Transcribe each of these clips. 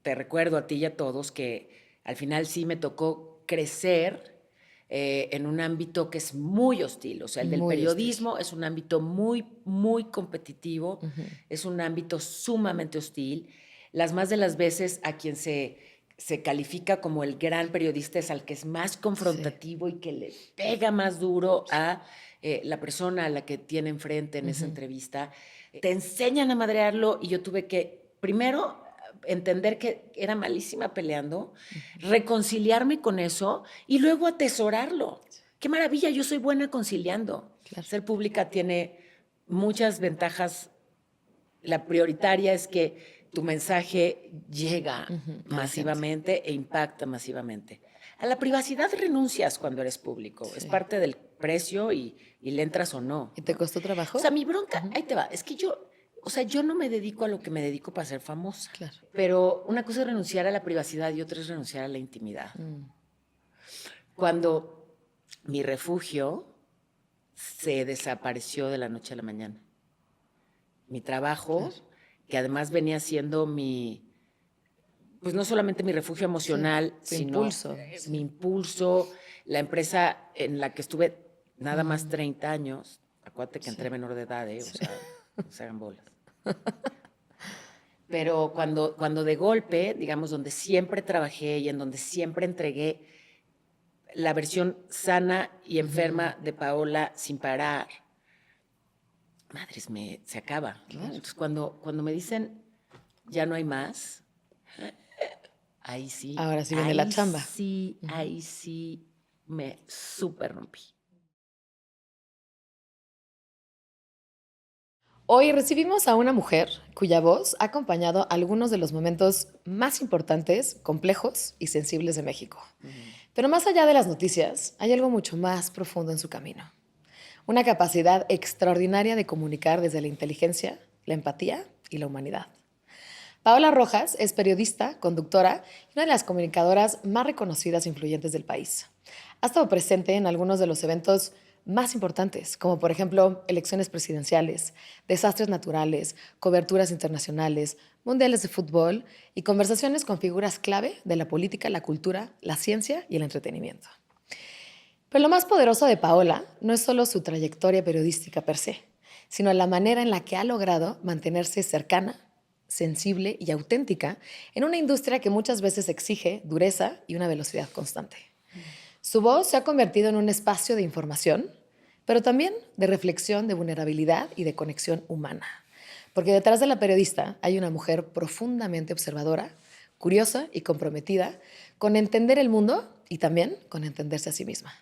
te recuerdo a ti y a todos que al final sí me tocó crecer en un ámbito que es muy hostil. O sea, el del Muy hostil. periodismo es un ámbito muy, muy competitivo, es un ámbito sumamente hostil. Las más de las veces a quien se califica como el gran periodista es al que es más Sí. confrontativo y que le pega más duro a la persona a la que tiene enfrente en esa entrevista. Te enseñan a madrearlo y yo tuve que, primero, entender que era malísima peleando, reconciliarme con eso y luego atesorarlo. Qué maravilla, yo soy buena conciliando. Claro. Ser pública tiene muchas ventajas. La prioritaria es que tu mensaje llega A la gente. masivamente e impacta masivamente. A la privacidad renuncias cuando eres público, es Sí. parte del precio y le entras o no, ¿Y te ¿no? costó O trabajo? sea, mi bronca, ahí te va, es que yo, o sea, yo no me dedico a lo que me dedico para ser famosa, Claro. pero una cosa es renunciar a la privacidad y otra es renunciar a la intimidad. Cuando mi refugio se desapareció de la noche a la mañana, mi trabajo, Claro. que además venía siendo pues no solamente mi refugio Sí. emocional, Tu sino impulso. mi Sí. impulso, la empresa en la que estuve nada más 30 años, acuérdate que Sí. entré menor de edad, o Sí. sea, no se hagan bolas. Pero cuando de golpe, digamos, donde siempre trabajé y en donde siempre entregué la versión sana y enferma de Paola sin parar, madres, se acaba, ¿no? Claro. Entonces, cuando me dicen, ya no hay más, Ahora sí viene la chamba. ahí sí me súper rompí. Hoy recibimos a una mujer cuya voz ha acompañado algunos de los momentos más importantes, complejos y sensibles de México. Pero más allá de las noticias, hay algo mucho más profundo en su camino. Una capacidad extraordinaria de comunicar desde la inteligencia, la empatía y la humanidad. Paola Rojas es periodista, conductora y una de las comunicadoras más reconocidas e influyentes del país. Ha estado presente en algunos de los eventos más importantes, como por ejemplo elecciones presidenciales, desastres naturales, coberturas internacionales, mundiales de fútbol y conversaciones con figuras clave de la política, la cultura, la ciencia y el entretenimiento. Pero lo más poderoso de Paola no es solo su trayectoria periodística per se, sino la manera en la que ha logrado mantenerse cercana, sensible y auténtica en una industria que muchas veces exige dureza y una velocidad constante. Su voz se ha convertido en un espacio de información, pero también de reflexión, de vulnerabilidad y de conexión humana. Porque detrás de la periodista hay una mujer profundamente observadora, curiosa y comprometida con entender el mundo y también con entenderse a sí misma.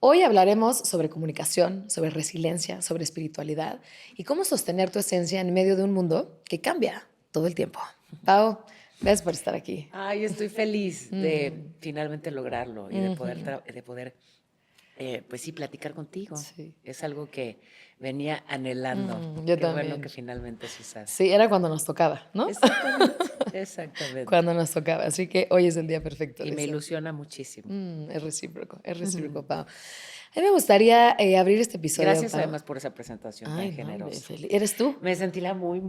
Hoy hablaremos sobre comunicación, sobre resiliencia, sobre espiritualidad y cómo sostener tu esencia en medio de un mundo que cambia todo el tiempo. Pau, gracias por estar aquí. Ay, estoy feliz de finalmente lograrlo y de poder pues sí, platicar contigo. Sí. Es algo que venía anhelando. Yo Qué bueno también. que finalmente sucede. Sí, era cuando nos tocaba, ¿no? Exactamente, exactamente. Cuando nos tocaba. Así que hoy es el día perfecto Y de me eso. ilusiona muchísimo. Es recíproco, Pau. A mí me gustaría abrir este episodio, Gracias Pau. además por esa presentación tan Ay, no, hombre, generosa. ¿eres tú? Me sentí la muy.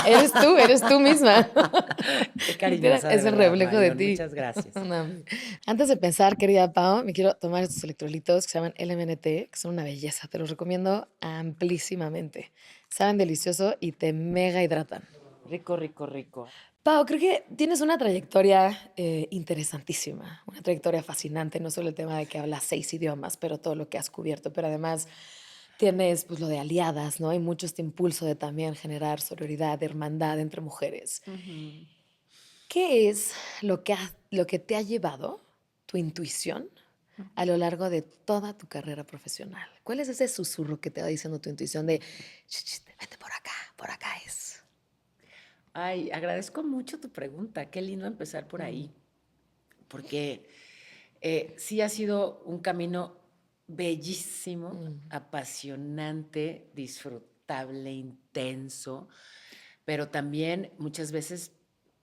Eres tú misma. Qué Literal, cariñosa, de es el verdad, reflejo de Marion. ti. Muchas gracias. No, hombre. Antes de pensar, querida Pau, me quiero tomar estos electrolitos que se llaman LMNT, que son una belleza. Te los recomiendo amplísimamente. Saben delicioso y te mega hidratan. Rico, rico, rico. Pau, creo que tienes una trayectoria interesantísima, una trayectoria fascinante, no solo el tema de que hablas 6 idiomas, pero todo lo que has cubierto, pero además tienes pues lo de aliadas, ¿no? Hay mucho este impulso de también generar sororidad, hermandad entre mujeres. ¿Qué es lo que te ha llevado tu intuición a lo largo de toda tu carrera profesional? ¿Cuál es ese susurro que te va diciendo tu intuición de, "Ch, ch, vete por acá es"? Ay, agradezco mucho tu pregunta. Qué lindo empezar por ahí. Porque sí ha sido un camino bellísimo, apasionante, disfrutable, intenso, pero también muchas veces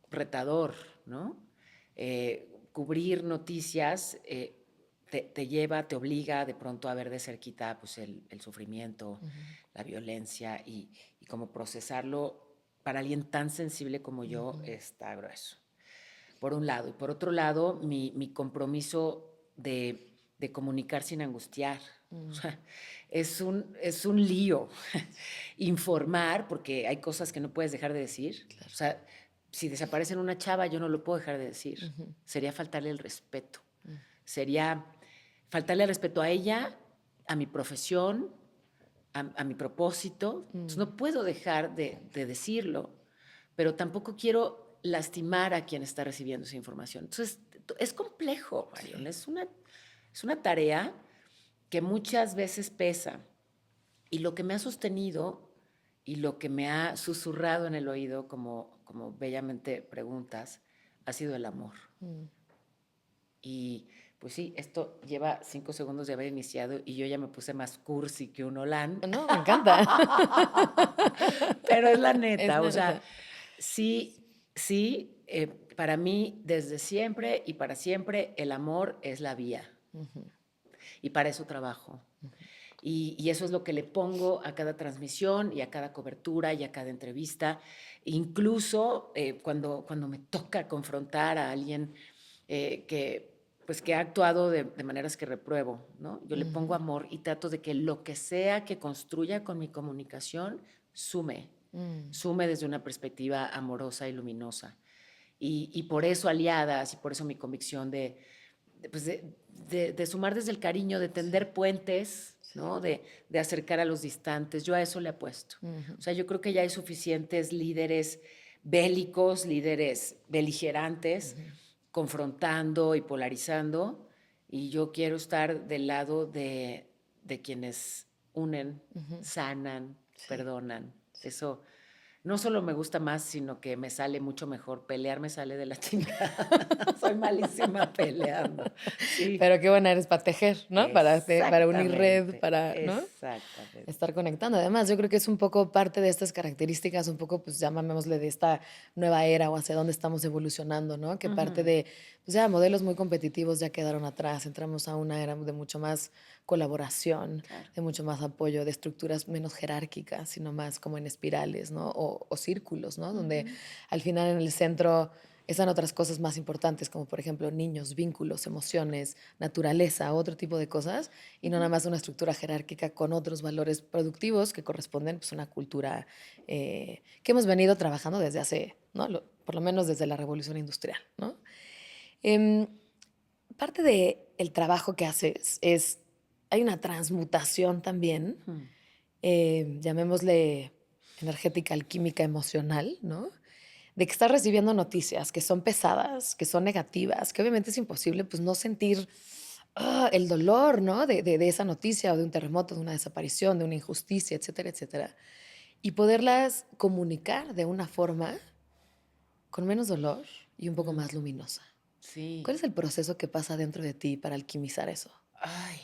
retador, ¿no? Cubrir noticias te lleva, te obliga de pronto a ver de cerquita pues, el sufrimiento, la violencia y cómo procesarlo para alguien tan sensible como yo está grueso. por un lado. Y por otro lado, mi compromiso de comunicar sin angustiar. O sea, es un lío informar, porque hay cosas que no puedes dejar de decir. Claro. O sea, si desaparece una chava, yo no lo puedo dejar de decir. Sería faltarle el respeto. Sería faltarle el respeto a ella, a mi profesión, a mi propósito. Entonces, no puedo dejar de decirlo, pero tampoco quiero lastimar a quien está recibiendo esa información. Entonces, es complejo, Marion. Sí. Es una tarea que muchas veces pesa. Y lo que me ha sostenido y lo que me ha susurrado en el oído, como bellamente preguntas, ha sido el amor. Y pues sí, esto lleva 5 segundos de haber iniciado y yo ya me puse más cursi que un Olan. No, me encanta. Pero es la neta, Es la o sea, neta. sí, para mí desde siempre y para siempre el amor es la vía. Y para eso trabajo. Y eso es lo que le pongo a cada transmisión y a cada cobertura y a cada entrevista. Incluso cuando me toca confrontar a alguien que ha actuado de maneras que repruebo, ¿no? Yo le pongo amor y trato de que lo que sea que construya con mi comunicación sume desde una perspectiva amorosa y luminosa. Y por eso aliadas y por eso mi convicción de sumar desde el cariño, de tender puentes, ¿no? De acercar a los distantes. Yo a eso le apuesto. O sea, yo creo que ya hay suficientes líderes bélicos, líderes beligerantes, confrontando y polarizando, y yo quiero estar del lado de quienes unen, sanan, perdonan. Eso no solo me gusta más, sino que me sale mucho mejor. Pelear me sale de la chingada. Soy malísima peleando. Sí. Pero qué buena eres para tejer, ¿no? Para unir red, ¿no? Exactamente. Estar conectando. Además, yo creo que es un poco parte de estas características, un poco, pues llamémosle de esta nueva era o hacia dónde estamos evolucionando, ¿no? Que parte de, pues ya modelos muy competitivos ya quedaron atrás. Entramos a una era de mucho más colaboración, claro, de mucho más apoyo, de estructuras menos jerárquicas, sino más como en espirales, ¿no? O círculos, ¿no? Donde al final en el centro están otras cosas más importantes, como por ejemplo niños, vínculos, emociones, naturaleza, otro tipo de cosas, y no nada más una estructura jerárquica con otros valores productivos que corresponden pues, a una cultura que hemos venido trabajando desde hace, ¿no? Por lo menos desde la Revolución Industrial, ¿no? Parte del trabajo que haces es, hay una transmutación también, llamémosle energética, alquímica, emocional, ¿no? De que estás recibiendo noticias que son pesadas, que son negativas, que obviamente es imposible pues no sentir el dolor, ¿no? De esa noticia o de un terremoto, de una desaparición, de una injusticia, etcétera, etcétera. Y poderlas comunicar de una forma con menos dolor y un poco más luminosa. Sí. ¿Cuál es el proceso que pasa dentro de ti para alquimizar eso? Ay.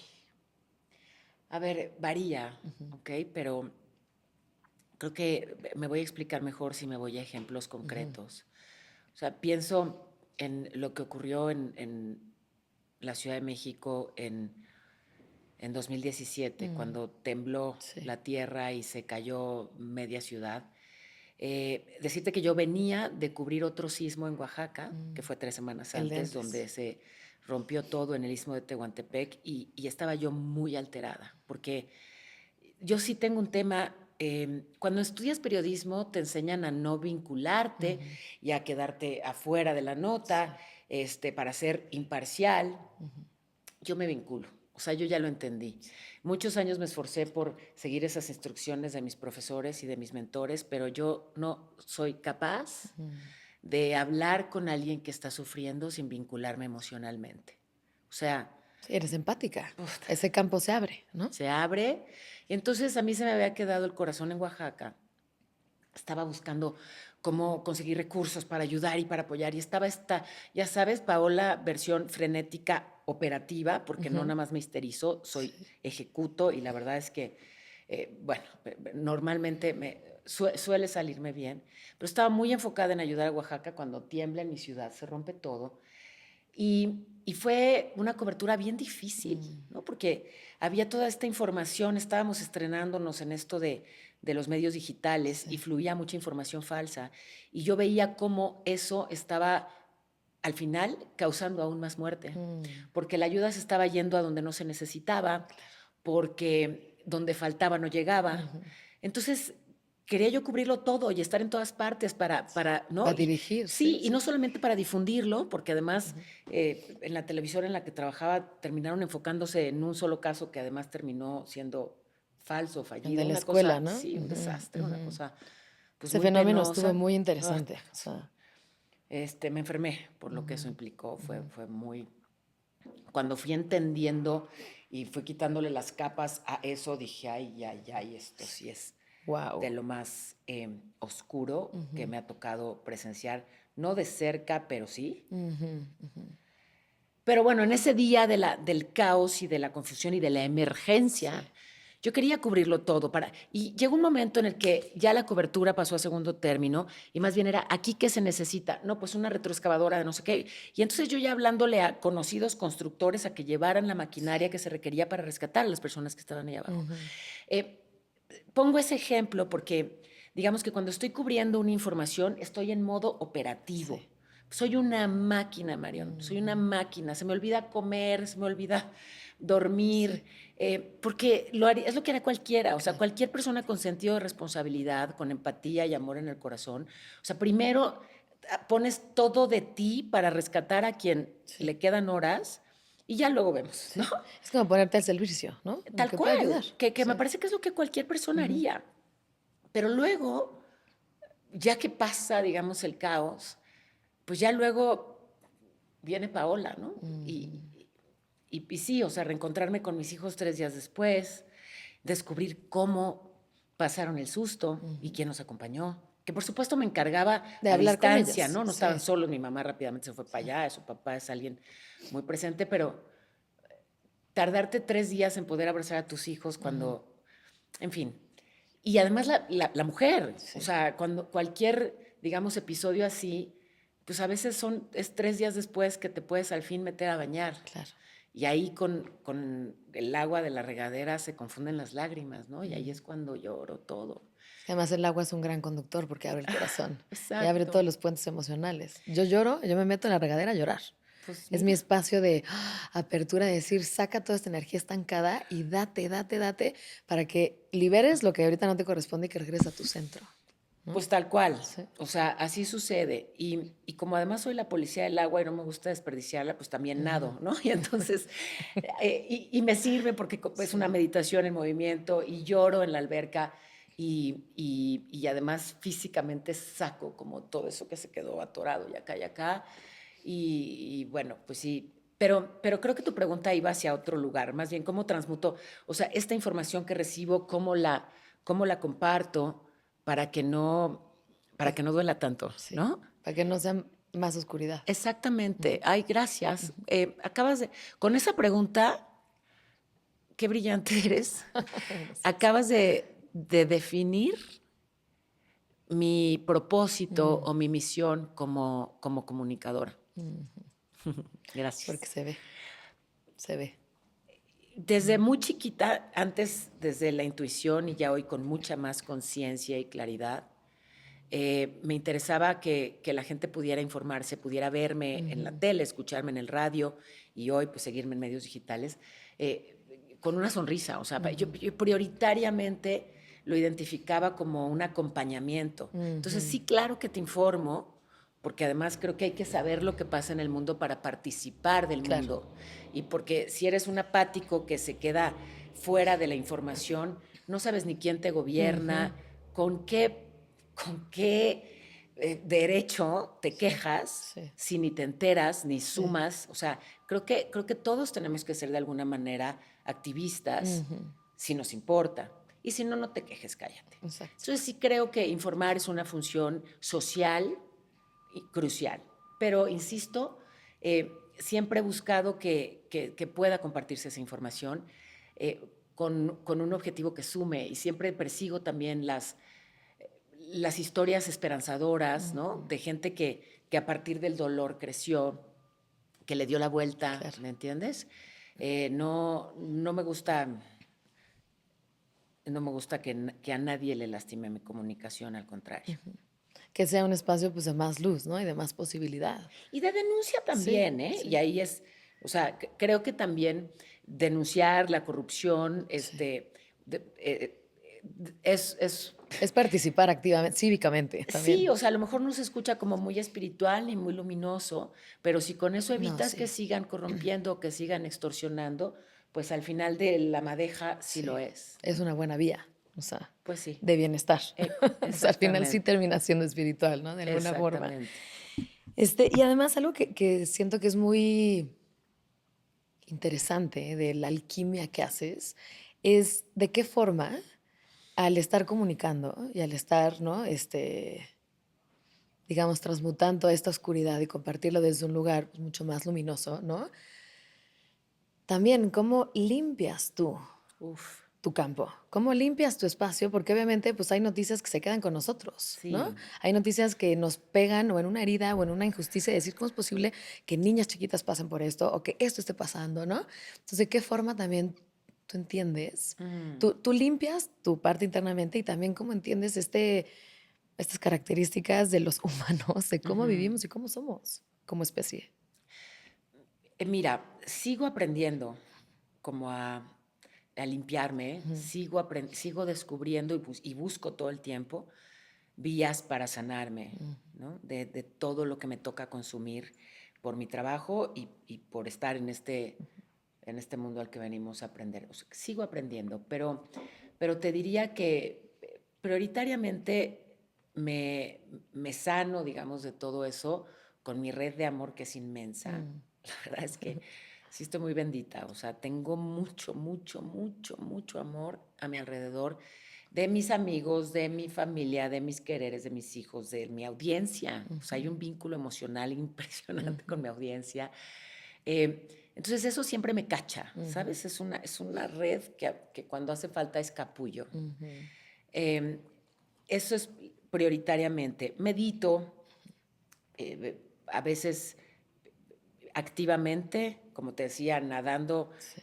A ver, varía, ¿ok? Pero creo que me voy a explicar mejor si me voy a ejemplos concretos. O sea, pienso en lo que ocurrió en la Ciudad de México en 2017, cuando tembló la tierra y se cayó media ciudad. Decirte que yo venía de cubrir otro sismo en Oaxaca, que fue 3 semanas antes, donde se rompió todo en el istmo de Tehuantepec y estaba yo muy alterada, porque yo sí tengo un tema. Cuando estudias periodismo te enseñan a no vincularte y a quedarte afuera de la nota, para ser imparcial. Yo me vinculo, o sea, yo ya lo entendí. Muchos años me esforcé por seguir esas instrucciones de mis profesores y de mis mentores, pero yo no soy capaz de hablar con alguien que está sufriendo sin vincularme emocionalmente. O sea, sí, eres empática. Ese campo se abre, ¿no? Se abre. Y entonces a mí se me había quedado el corazón en Oaxaca. Estaba buscando cómo conseguir recursos para ayudar y para apoyar. Y estaba esta, ya sabes, Paola, versión frenética operativa, porque no nada más me histerizo, ejecuto y la verdad es que, bueno, normalmente suele salirme bien, pero estaba muy enfocada en ayudar a Oaxaca cuando tiembla en mi ciudad, se rompe todo. Y fue una cobertura bien difícil, ¿no? Porque había toda esta información, estábamos estrenándonos en esto de los medios digitales y fluía mucha información falsa. Y yo veía cómo eso estaba al final causando aún más muerte, porque la ayuda se estaba yendo a donde no se necesitaba, porque donde faltaba no llegaba. Entonces, quería yo cubrirlo todo y estar en todas partes para ¿no? Para dirigir, sí, y no solamente para difundirlo, porque además en la televisión en la que trabajaba terminaron enfocándose en un solo caso que además terminó siendo falso, El fallido, de la una escuela, cosa, ¿no? sí, un desastre, una cosa pues Ese muy fenómeno penosa. estuvo muy interesante. O sea, Me enfermé por lo que eso implicó, fue muy... Cuando fui entendiendo y fui quitándole las capas a eso, dije, ay, ay, ay, esto sí es de wow. lo más oscuro que me ha tocado presenciar, no de cerca, pero sí. Pero bueno, en ese día del caos y de la confusión y de la emergencia, yo quería cubrirlo todo. Y llegó un momento en el que ya la cobertura pasó a segundo término y más bien era, ¿aquí qué se necesita? No, pues una retroexcavadora de no sé qué. Y entonces yo ya hablándole a conocidos constructores a que llevaran la maquinaria que se requería para rescatar a las personas que estaban ahí abajo. Pongo ese ejemplo porque digamos que cuando estoy cubriendo una información estoy en modo operativo. Sí. Soy una máquina, Marión, soy una máquina. Se me olvida comer, se me olvida dormir, porque es lo que hará cualquiera. O sea, cualquier persona con sentido de responsabilidad, con empatía y amor en el corazón. O sea, primero pones todo de ti para rescatar a quien le quedan horas y ya luego vemos, ¿no? Es como ponerte al servicio, ¿no? Tal Que puede cual, ayudar. que me parece que es lo que cualquier persona haría. Pero luego, ya que pasa, digamos, el caos, pues ya luego viene Paola, ¿no? Y sí, o sea, reencontrarme con mis hijos 3 días después, descubrir cómo pasaron el susto y quién nos acompañó. Que por supuesto me encargaba De a hablar con distancia, ellos. ¿no? No estaban solos, mi mamá rápidamente se fue para allá, su papá es alguien muy presente, pero tardarte 3 días en poder abrazar a tus hijos cuando, en fin. Y además la mujer, o sea, cuando cualquier, digamos, episodio así, pues a veces es 3 días después que te puedes al fin meter a bañar. Claro. Y ahí con el agua de la regadera se confunden las lágrimas, ¿no? Y ahí es cuando lloro todo. Además, el agua es un gran conductor porque abre el corazón y abre todos Exacto. los puentes emocionales. Yo lloro, yo me meto en la regadera a llorar. Pues Es mi mira. espacio de apertura, de decir, saca toda esta energía estancada y date, date, date para que liberes lo que ahorita no te corresponde y que regreses a tu centro. ¿No? Pues tal cual, Sí. o sea, así sucede. Y como además soy la policía del agua y no me gusta desperdiciarla, pues también nado, ¿no? Y entonces, y me sirve porque es una meditación en movimiento y lloro en la alberca y además físicamente saco como todo eso que se quedó atorado y acá. Y bueno, pues sí. Pero creo que tu pregunta iba hacia otro lugar, más bien cómo transmuto, o sea, esta información que recibo, cómo la comparto para que no duela tanto, Sí, ¿no? para que no sea más oscuridad. Exactamente. Ay, gracias. Con esa pregunta, qué brillante eres. Acabas de definir mi propósito o mi misión como comunicadora. Porque Gracias. se ve. Desde muy chiquita, antes desde la intuición y ya hoy con mucha más conciencia y claridad, me interesaba que la gente pudiera informarse, pudiera verme en la tele, escucharme en el radio y hoy pues seguirme en medios digitales con una sonrisa. O sea, yo prioritariamente lo identificaba como un acompañamiento. Entonces sí, claro que te informo, porque además creo que hay que saber lo que pasa en el mundo para participar del Claro. mundo. Y porque si eres un apático que se queda fuera de la información, no sabes ni quién te gobierna, con qué derecho te quejas Sí. si ni te enteras ni sumas. O sea, creo que todos tenemos que ser de alguna manera activistas si nos importa. Y si no, no te quejes, cállate. Exacto. Entonces sí creo que informar es una función social y crucial. Pero, insisto, siempre he buscado que pueda compartirse esa información con un objetivo que sume y siempre persigo también las historias esperanzadoras, ¿no? De gente que a partir del dolor creció, que le dio la vuelta, Claro. ¿me entiendes? No me gusta, no me gusta que a nadie le lastime mi comunicación, al contrario. Que sea un espacio pues de más luz, ¿no? Y de más posibilidad. Y de denuncia Sí, también, ¿eh? sí. Y ahí es, o sea, creo que también denunciar la corrupción, Sí. es, Es participar activamente, cívicamente sí, también. o sea, a lo mejor no se escucha como muy espiritual ni muy luminoso, pero si con eso No, evitas que sí, sigan corrompiendo, que sigan extorsionando, pues al final de la madeja sí lo sí. es. Es una buena vía, o sea, Pues sí, de bienestar. O sea, al final sí exactamente, termina siendo espiritual, ¿no? De alguna forma. exactamente. Y además algo que siento que es muy interesante de la alquimia que haces es de qué forma al estar comunicando y al estar, ¿no? Digamos, transmutando esta oscuridad y compartirlo desde un lugar pues, mucho más luminoso, ¿no? También, ¿cómo limpias tú Uf, tu campo? ¿Cómo limpias tu espacio? Porque obviamente pues hay noticias que se quedan con nosotros, ¿no? sí. Hay noticias que nos pegan o en una herida o en una injusticia, de decir cómo es posible que niñas chiquitas pasen por esto o que esto esté pasando, ¿no? Entonces, ¿de qué forma también tú entiendes? Mm, Tú limpias tu parte internamente y también cómo entiendes estas características de los humanos, de cómo ujú. vivimos y cómo somos como especie. Mira, sigo aprendiendo como a limpiarme, Ujú, sigo descubriendo y busco todo el tiempo vías para sanarme, ujú, ¿no? De todo lo que me toca consumir por mi trabajo y por estar en este mundo al que venimos a aprender. O sea, sigo aprendiendo, pero te diría que prioritariamente me, me sano, digamos, de todo eso con mi red de amor que es inmensa. mm, La verdad es que sí estoy muy bendita, o sea, tengo mucho, mucho, mucho, mucho amor a mi alrededor, de mis amigos, de mi familia, de mis quereres, de mis hijos, de mi audiencia. O sea, hay un vínculo emocional impresionante ujú, con mi audiencia. Entonces eso siempre me cacha, ujú, ¿sabes? Es una red que cuando hace falta escapullo. ujú. Eh, Eso es prioritariamente. Medito, a veces activamente, como te decía, nadando Sí.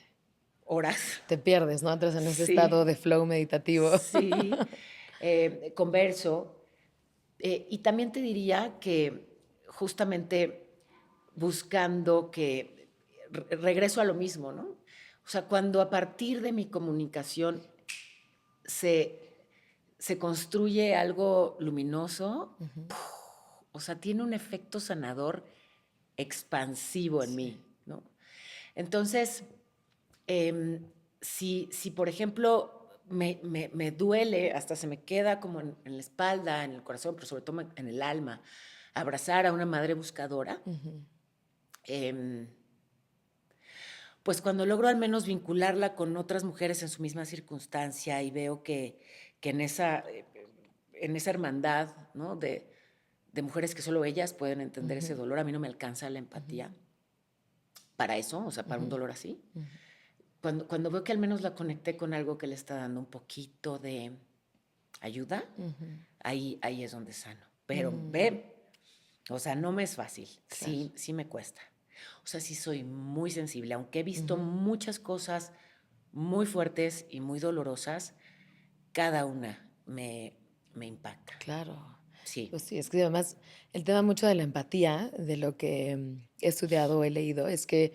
horas. Te pierdes, ¿no? Entras en ese estado Sí, de flow meditativo. sí. Converso. Y también te diría que justamente buscando que regreso a lo mismo, ¿no? O sea, cuando a partir de mi comunicación se, se construye algo luminoso, Ujú, o sea, tiene un efecto sanador expansivo en sí. mí, ¿no? Entonces, em, si, por ejemplo, me duele, hasta se me queda como en la espalda, en el corazón, pero sobre todo en el alma, abrazar a una madre buscadora, Ujú, em, pues cuando logro al menos vincularla con otras mujeres en su misma circunstancia y veo que en esa hermandad, ¿no? De mujeres que solo ellas pueden entender ese ujú, dolor, a mí no me alcanza la ujú, empatía para eso, o sea, para un ujú, dolor así. ujú, Cuando veo que al menos la conecté con algo que le está dando un poquito de ayuda, ujú, ahí es donde sano. Pero mm, ve, o sea, no me es fácil, claro. sí me cuesta. O sea, sí soy muy sensible, aunque he visto Ujú, muchas cosas muy fuertes y muy dolorosas, cada una me impacta. claro. Sí. Pues sí, es que además el tema mucho de la empatía, de lo que he estudiado o he leído, es que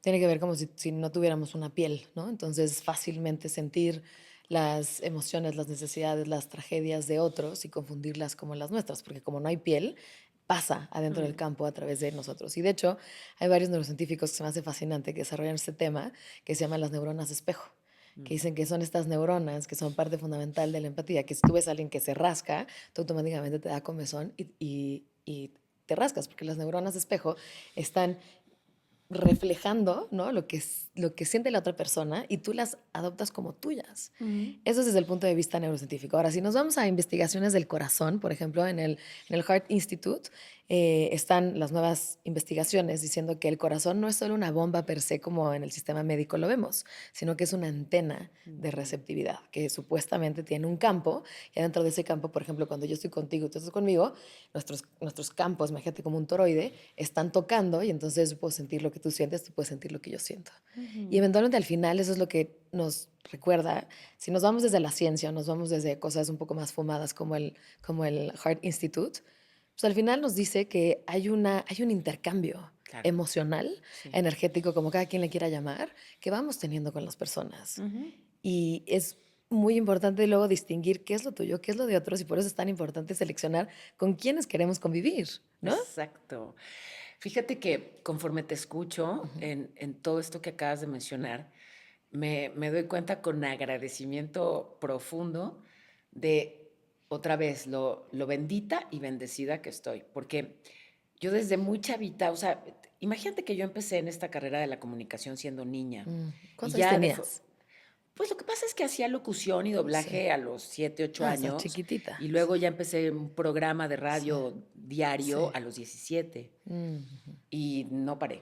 tiene que ver como si no tuviéramos una piel, ¿no? Entonces fácilmente sentir las emociones, las necesidades, las tragedias de otros y confundirlas como las nuestras, porque como no hay piel, pasa adentro del Mm, campo a través de nosotros. Y de hecho, hay varios neurocientíficos que se me hace fascinante que desarrollan este tema que se llaman las neuronas espejo, que mm, dicen que son estas neuronas que son parte fundamental de la empatía, que si tú ves a alguien que se rasca, tú automáticamente te da comezón y te rascas, porque las neuronas espejo están reflejando, ¿no? Lo que siente la otra persona y tú las adoptas como tuyas. mm, Eso es desde el punto de vista neurocientífico. Ahora, si nos vamos a investigaciones del corazón, por ejemplo, en el Heart Institute, están las nuevas investigaciones diciendo que el corazón no es solo una bomba per se como en el sistema médico lo vemos, sino que es una antena de receptividad, que supuestamente tiene un campo, y dentro de ese campo, por ejemplo, cuando yo estoy contigo y tú estás conmigo, nuestros campos, imagínate como un toroide, están tocando y entonces yo puedo sentir lo que tú sientes, tú puedes sentir lo que yo siento. Y eventualmente al final eso es lo que nos recuerda, si nos vamos desde la ciencia o nos vamos desde cosas un poco más fumadas como el Heart Institute, pues al final nos dice que hay un intercambio Claro. emocional, Sí. energético, como cada quien le quiera llamar, que vamos teniendo con las personas. Ujú. Y es muy importante luego distinguir qué es lo tuyo, qué es lo de otros, y por eso es tan importante seleccionar con quiénes queremos convivir, ¿no? Exacto. Fíjate que conforme te escucho en todo esto que acabas de mencionar, me doy cuenta con agradecimiento profundo de, otra vez, lo bendita y bendecida que estoy. Porque yo desde muy chavita, o sea, imagínate que yo empecé en esta carrera de la comunicación siendo niña. Y ¿Cuántos años ya tenías? pues lo que pasa es que hacía locución y Sí. doblaje a los 7, 8 Ah, estás años chiquitita. y luego ya empecé un programa de Sí, radio diario sí. a los 17 Ujú. y no paré.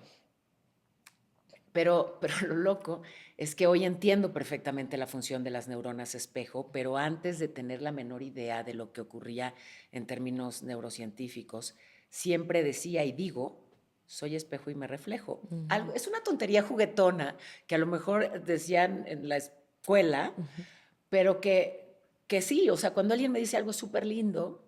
Pero lo loco es que hoy entiendo perfectamente la función de las neuronas espejo, pero antes de tener la menor idea de lo que ocurría en términos neurocientíficos, siempre decía y digo, soy espejo y me reflejo. Es una tontería juguetona que a lo mejor decían en la escuela, pero que sí, o sea, cuando alguien me dice algo súper lindo,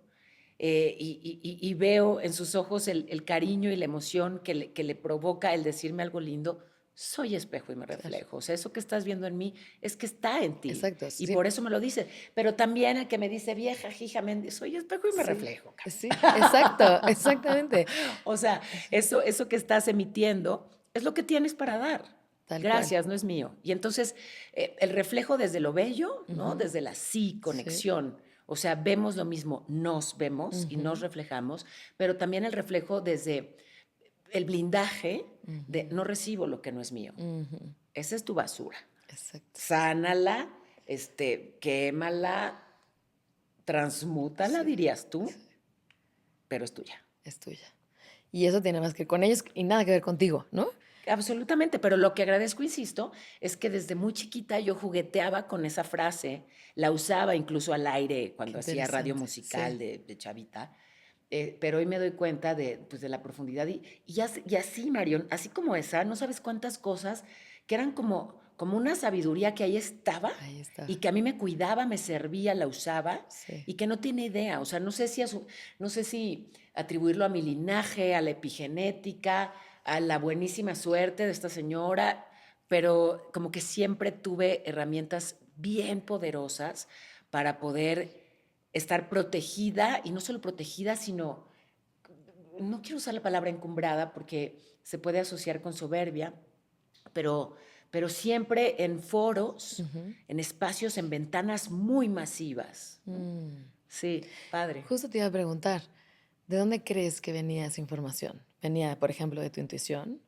y veo en sus ojos el cariño y la emoción que le provoca el decirme algo lindo, soy espejo y me Claro. reflejo. O sea, eso que estás viendo en mí es que está en ti. Exacto. Y Sí, por eso me lo dice. Pero también el que me dice, vieja, jija, soy espejo y me sí, reflejo. sí, exacto, exactamente. O sea, eso que estás emitiendo es lo que tienes para dar. Tal cual. Gracias, no es mío. Y entonces, el reflejo desde lo bello, ¿no? Ujú. Desde la sí, Sí. conexión. O sea, vemos lo mismo, nos vemos y nos Ujú, reflejamos, pero también el reflejo desde el blindaje de ujú, no recibo lo que no es mío. ujú. Esa es tu basura. Exacto. Sánala, quémala, transmútala, Sí, dirías tú, sí, pero es tuya. es tuya. Y eso tiene más que ver con ellos y nada que ver contigo, ¿no? Absolutamente, pero lo que agradezco, insisto, es que desde muy chiquita yo jugueteaba con esa frase, la usaba incluso al aire Qué cuando hacía radio interesante. musical Sí. de chavita, pero hoy me doy cuenta de, pues, de la profundidad y así, Marion, así como esa, no sabes cuántas cosas que eran como una sabiduría que ahí estaba Ahí y está. que a mí me cuidaba, me servía, la usaba Sí. y que no tiene idea, o sea, no sé si atribuirlo a mi linaje, a la epigenética, a la buenísima suerte de esta señora, pero como que siempre tuve herramientas bien poderosas para poder estar protegida, y no solo protegida, sino, no quiero usar la palabra encumbrada porque se puede asociar con soberbia, pero, pero siempre en foros, Ujú. en espacios, en ventanas muy masivas. ¿No? Mm. Sí, padre. Justo te iba a preguntar, ¿de dónde crees que venía esa información? ¿Venía, por ejemplo, de tu intuición?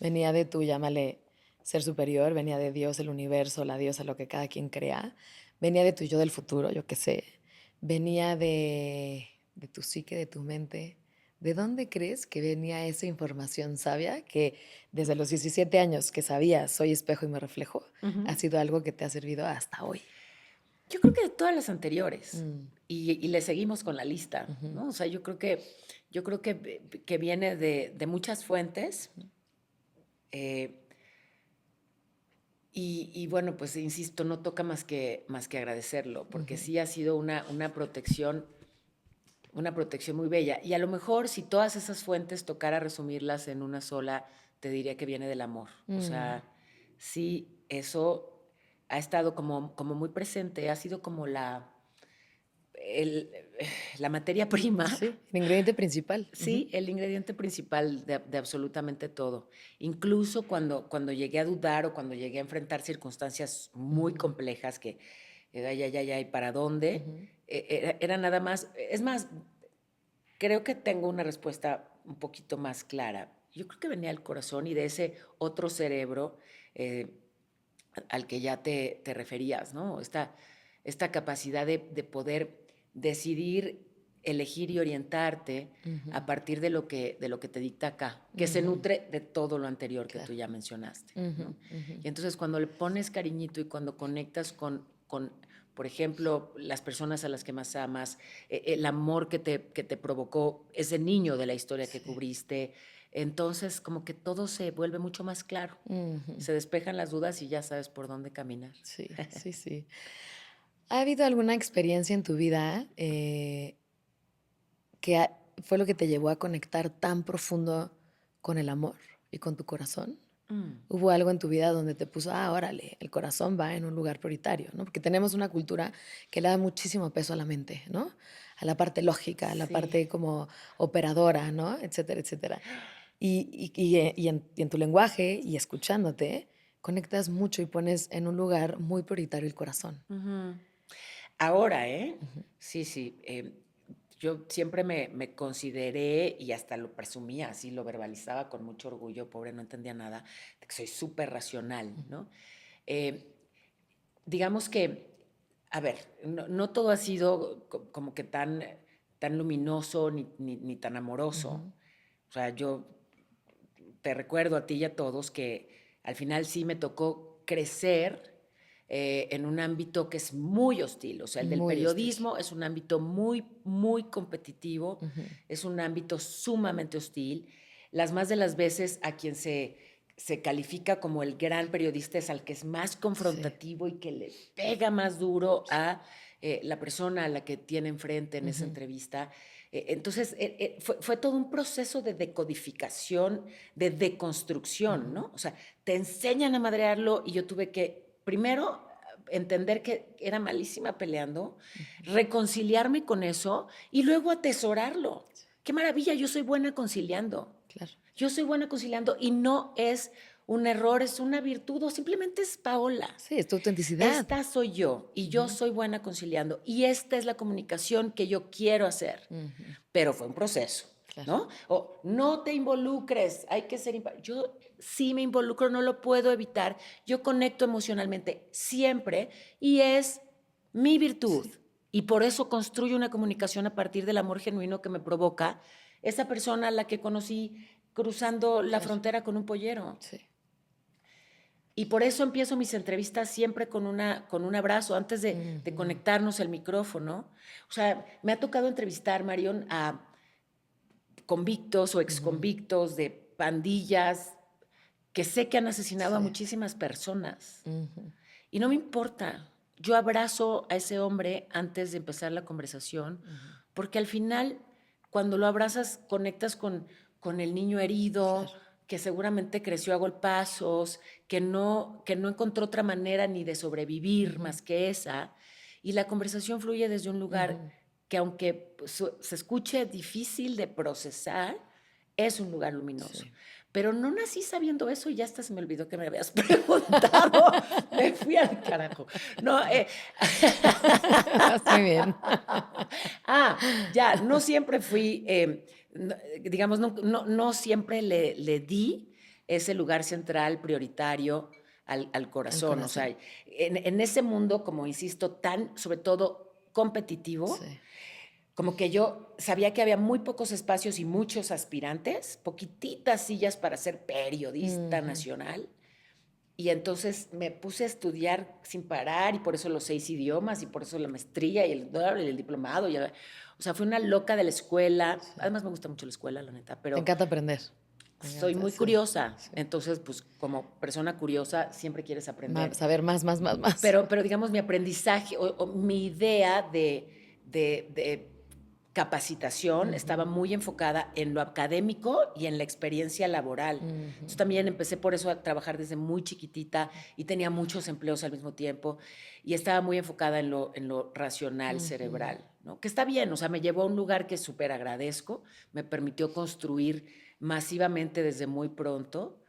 ¿Venía de tu, llámale, ser superior? ¿Venía de Dios, el universo, la diosa, lo que cada quien crea? ¿Venía de tu yo del futuro, yo qué sé? ¿Venía de tu psique, de tu mente? ¿De dónde crees que venía esa información sabia que desde los 17 años que sabías soy espejo y me reflejo, ha Ujú. sido algo que te ha servido hasta hoy? Yo creo que de todas las anteriores. Mm, Y le seguimos con la lista, ujú, ¿no? O sea, yo creo que viene de muchas fuentes. eh, y bueno, pues insisto, no toca más que agradecerlo, porque ujú. sí ha sido una protección muy bella. Y a lo mejor si todas esas fuentes tocara resumirlas en una sola, te diría que viene del amor. O Mm. sea, sí, eso ha estado como muy presente, ha sido como el- la materia prima, Sí, el ingrediente principal. Ujú, sí, el ingrediente principal de absolutamente todo. Incluso cuando llegué a dudar o cuando llegué a enfrentar circunstancias muy ujú, complejas que, ay, ay, ay, ay, ¿para dónde? ujú, Era nada más, es más, creo que tengo una respuesta un poquito más clara. Yo creo que venía del corazón y de ese otro cerebro eh, al que ya te referías, ¿no? Esta capacidad de poder decidir elegir y orientarte a partir de lo que te dicta acá, que se nutre de todo lo anterior que tú ya mencionaste, ¿no? Y entonces cuando le pones cariñito y cuando conectas con, por ejemplo, las personas a las que más amas, el amor que te provocó ese niño de la historia que cubriste, entonces como que todo se vuelve mucho más claro. Se despejan las dudas y ya sabes por dónde caminar. Sí, sí, sí. ¿Ha habido alguna experiencia en tu vida fue lo que te llevó a conectar tan profundo con el amor y con tu corazón? ¿Hubo algo en tu vida donde te puso, órale, el corazón va en un lugar prioritario, ¿no? Porque tenemos una cultura que le da muchísimo peso a la mente, ¿no? A la parte lógica, a la parte como operadora, ¿no? Etcétera, etcétera. Y en tu lenguaje y escuchándote, conectas mucho y pones en un lugar muy prioritario el corazón. Ahora, sí, sí. Yo siempre me consideré, y hasta lo presumía, así lo verbalizaba con mucho orgullo, pobre, no entendía nada, de que soy súper racional, ¿no? Eh, digamos que, a ver, no todo ha sido como que tan luminoso ni tan amoroso. O sea, yo te recuerdo a ti y a todos que al final sí me tocó crecer en un ámbito que es muy hostil. O sea, el del Muy hostil. periodismo es un ámbito muy, muy competitivo, es un ámbito sumamente hostil. Las más de las veces a quien se califica como el gran periodista es al que es más confrontativo y que le pega más duro a la persona a la que tiene enfrente en esa entrevista. Entonces, fue todo un proceso de decodificación, de deconstrucción, ¿no? O sea, te enseñan a madrearlo y yo tuve que, primero, entender que era malísima peleando, reconciliarme con eso y luego atesorarlo. Qué maravilla, yo soy buena conciliando. Claro. Yo soy buena conciliando y no es un error, es una virtud o simplemente es Paola. Sí, es tu autenticidad. Esta soy yo y yo soy buena conciliando y esta es la comunicación que yo quiero hacer. Pero fue un proceso, Claro. ¿no? O no te involucres, hay que ser... Yo sí me involucro, no lo puedo evitar. Yo conecto emocionalmente siempre y es mi virtud. Sí. Y por eso construyo una comunicación a partir del amor genuino que me provoca esa persona a la que conocí cruzando la frontera con un pollero. Sí. Y por eso empiezo mis entrevistas siempre con un abrazo, antes de conectarnos el micrófono. O sea, me ha tocado entrevistar, Marión, a convictos o exconvictos de pandillas que sé que han asesinado a muchísimas personas. Y no me importa. Yo abrazo a ese hombre antes de empezar la conversación, porque al final, cuando lo abrazas, conectas con el niño herido, que seguramente creció a golpazos, que no encontró otra manera ni de sobrevivir más que esa. Y la conversación fluye desde un lugar que, aunque se escuche difícil de procesar, es un lugar luminoso. Sí. Pero no nací sabiendo eso y ya hasta se me olvidó que me habías preguntado. Me fui al carajo. No, Muy bien. Ya, no siempre fui, digamos, no siempre le di ese lugar central prioritario al corazón. O sea, en ese mundo, como insisto, tan, sobre todo, competitivo, como que yo sabía que había muy pocos espacios y muchos aspirantes, poquititas sillas para ser periodista nacional. Y entonces me puse a estudiar sin parar y por eso los 6 idiomas y por eso la maestría y el diplomado. O sea, fui una loca de la escuela. Además me gusta mucho la escuela, la neta. Pero te encanta aprender. Soy muy curiosa. Entonces, pues como persona curiosa siempre quieres aprender. Saber más. Pero digamos, mi aprendizaje o mi idea de capacitación estaba muy enfocada en lo académico y en la experiencia laboral. Entonces también empecé por eso a trabajar desde muy chiquitita y tenía muchos empleos al mismo tiempo y estaba muy enfocada en lo racional, cerebral, ¿no? Que está bien, o sea, me llevó a un lugar que súper agradezco, me permitió construir masivamente desde muy pronto,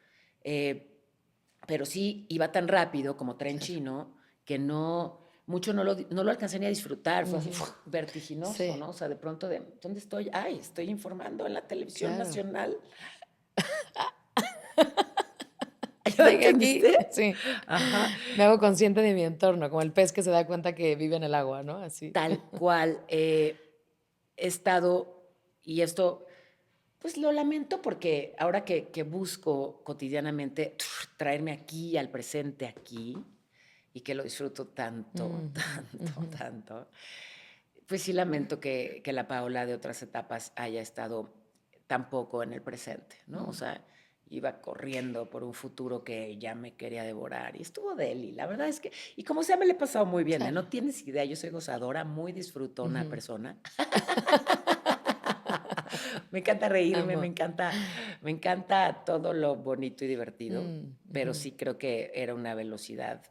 pero sí iba tan rápido como tren chino que mucho no lo alcancé ni a disfrutar, fue así vertiginoso, ¿no? O sea, de pronto, ¿dónde estoy? Ay, estoy informando en la televisión nacional. ¿Ya entendiste? Sí. Ajá. Me hago consciente de mi entorno, como el pez que se da cuenta que vive en el agua, ¿no? Así. Tal cual. he estado, y esto, pues lo lamento porque ahora que busco cotidianamente traerme aquí, al presente, aquí, y que lo disfruto tanto, tanto, pues sí lamento que la Paola de otras etapas haya estado tan poco en el presente, ¿no? O sea, iba corriendo por un futuro que ya me quería devorar y estuvo de él. Y la verdad es que, y como sea, me le he pasado muy bien, ¿eh? Claro. No tienes idea, yo soy gozadora, muy disfrutona persona. Me encanta reírme, Amo. me encanta todo lo bonito y divertido, Mm, pero ujú. sí creo que era una velocidad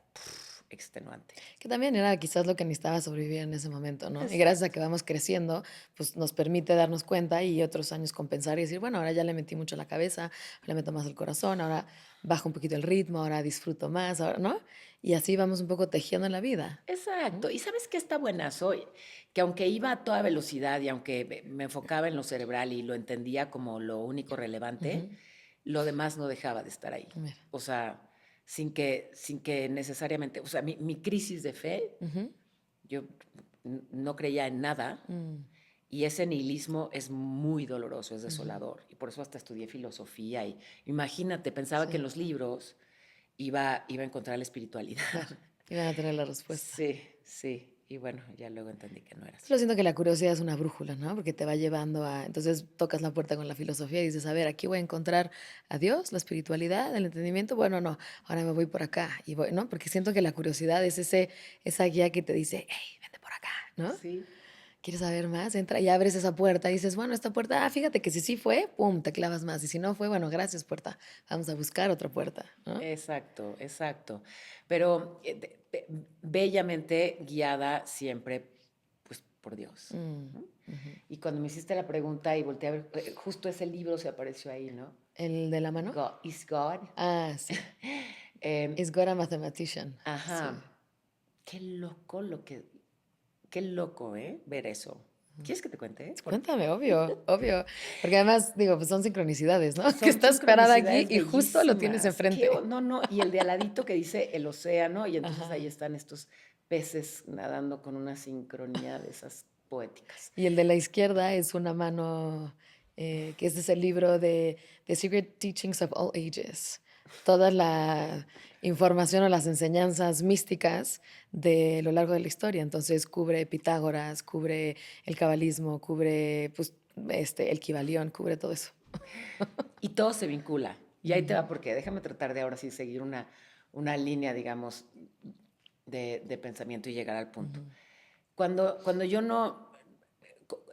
extenuante. Que también era quizás lo que necesitaba sobrevivir en ese momento, ¿no? Y gracias a Exacto. que vamos creciendo, pues nos permite darnos cuenta y otros años compensar y decir, bueno, ahora ya le metí mucho la cabeza, ahora le meto más el corazón, ahora bajo un poquito el ritmo, ahora disfruto más, ahora, ¿no? Y así vamos un poco tejiendo la vida. ¿No? Exacto. ¿Y sabes qué está buenazo? Que aunque iba a toda velocidad y aunque me enfocaba en lo cerebral y lo entendía como lo único relevante, Ujú. lo demás no dejaba de estar ahí. Mira. O sea, sin que necesariamente, o sea, mi crisis de fe, Ujú. yo no creía en nada Mm, y ese nihilismo es muy doloroso, es ujú. desolador. Y por eso hasta estudié filosofía y imagínate, pensaba que en Sí, los libros iba a encontrar la espiritualidad. claro. Iban a tener la respuesta. Sí, sí. Y bueno, ya luego entendí que no era así. Solo siento que la curiosidad es una brújula, ¿no? Porque te va llevando a... Entonces tocas la puerta con la filosofía y dices, a ver, aquí voy a encontrar a Dios, la espiritualidad, el entendimiento. Bueno, no, ahora me voy por acá y voy, ¿no? Porque siento que la curiosidad es esa guía que te dice, hey, vente por acá, ¿no? Sí, ¿Quieres saber más? Entra y abres esa puerta y dices, bueno, esta puerta, fíjate que si sí fue, pum, te clavas más. Y si no fue, bueno, gracias puerta, vamos a buscar otra puerta, ¿no? exacto, exacto. Pero bellamente guiada siempre, pues, por Dios. Mm, ¿No? ujú. Y cuando me hiciste la pregunta y volteé a ver, justo ese libro se apareció ahí, ¿no? ¿El de la mano? God, is God. Ah, sí. Em, Is God a mathematician? Sí. ajá. Qué loco qué loco, ¿eh? Ver eso. ¿Quieres que te cuente? Cuéntame, obvio, obvio. Porque además, digo, pues son sincronicidades, ¿no? Que Son estás parada aquí sincronicidades y justo lo tienes bellísimas. enfrente. No, no, y el de aladito que dice el océano, y entonces ahí Ajá. están estos peces nadando con una sincronía de esas poéticas. Y el de la izquierda es una mano, que ese es el libro de The Secret Teachings of All Ages. Toda la información o las enseñanzas místicas de lo largo de la historia. Entonces cubre Pitágoras, cubre el cabalismo, cubre pues, el Kybalión, cubre todo eso. Y todo se vincula. Y ahí te Ujú, va, porque déjame tratar de ahora sí seguir una línea, digamos, de pensamiento y llegar al punto. ujú, Cuando yo no,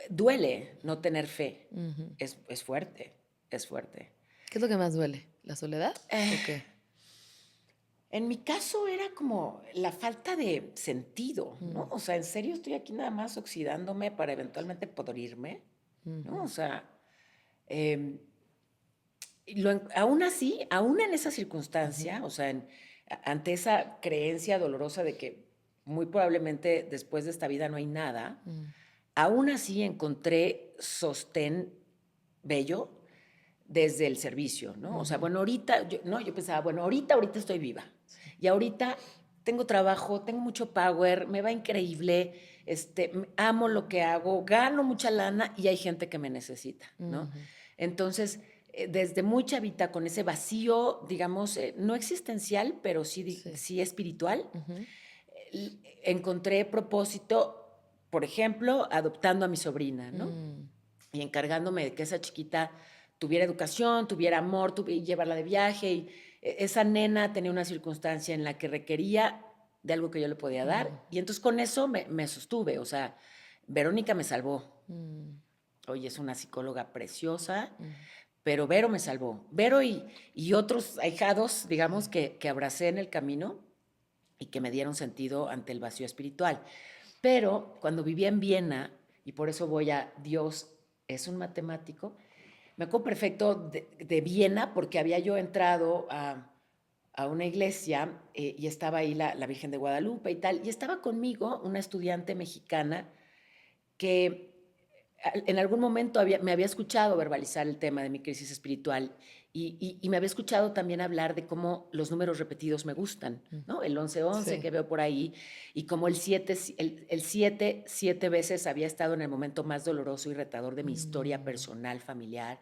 duele no tener fe, ujú. es fuerte, es fuerte. ¿Qué es lo que más duele? ¿La soledad o qué? En mi caso era como la falta de sentido, ¿no? Mm, O sea, en serio estoy aquí nada más oxidándome para eventualmente podrirme, ¿no? ujú, O sea, em, aún así, aún en esa ujú, circunstancia, o sea, ante esa creencia dolorosa de que muy probablemente después de esta vida no hay nada, mm, aún así encontré sostén bello desde el servicio, ¿no? O sea, ujú. bueno, ahorita, yo pensaba, bueno, ahorita estoy viva. Sí. Y ahorita tengo trabajo, tengo mucho power, me va increíble, amo lo que hago, gano mucha lana y hay gente que me necesita, ¿no? Ujú, Entonces, desde muy chavita, con ese vacío, digamos, no existencial, pero sí, sí. sí espiritual, Ujú, encontré propósito, por ejemplo, adoptando a mi sobrina, ¿no? mm, Y encargándome de que esa chiquita tuviera educación, tuviera amor, y llevarla de viaje. Y esa nena tenía una circunstancia en la que requería de algo que yo le podía ujú, dar. Y entonces con eso me sostuve. O sea, Verónica me salvó. mm, Hoy es una psicóloga preciosa, mm, pero Vero me salvó. Vero y otros ahijados, digamos, que abracé en el camino y que me dieron sentido ante el vacío espiritual. Pero cuando vivía en Viena, y por eso voy a Dios es un matemático, me acuerdo perfecto de Viena porque había yo entrado a una iglesia y estaba ahí la Virgen de Guadalupe y tal, y estaba conmigo una estudiante mexicana que en algún momento me había escuchado verbalizar el tema de mi crisis espiritual y me había escuchado también hablar de cómo los números repetidos me gustan, ¿no? El 11-11 Sí. que veo por ahí y cómo el 7, el 7 veces había estado en el momento más doloroso y retador de mi historia personal, familiar.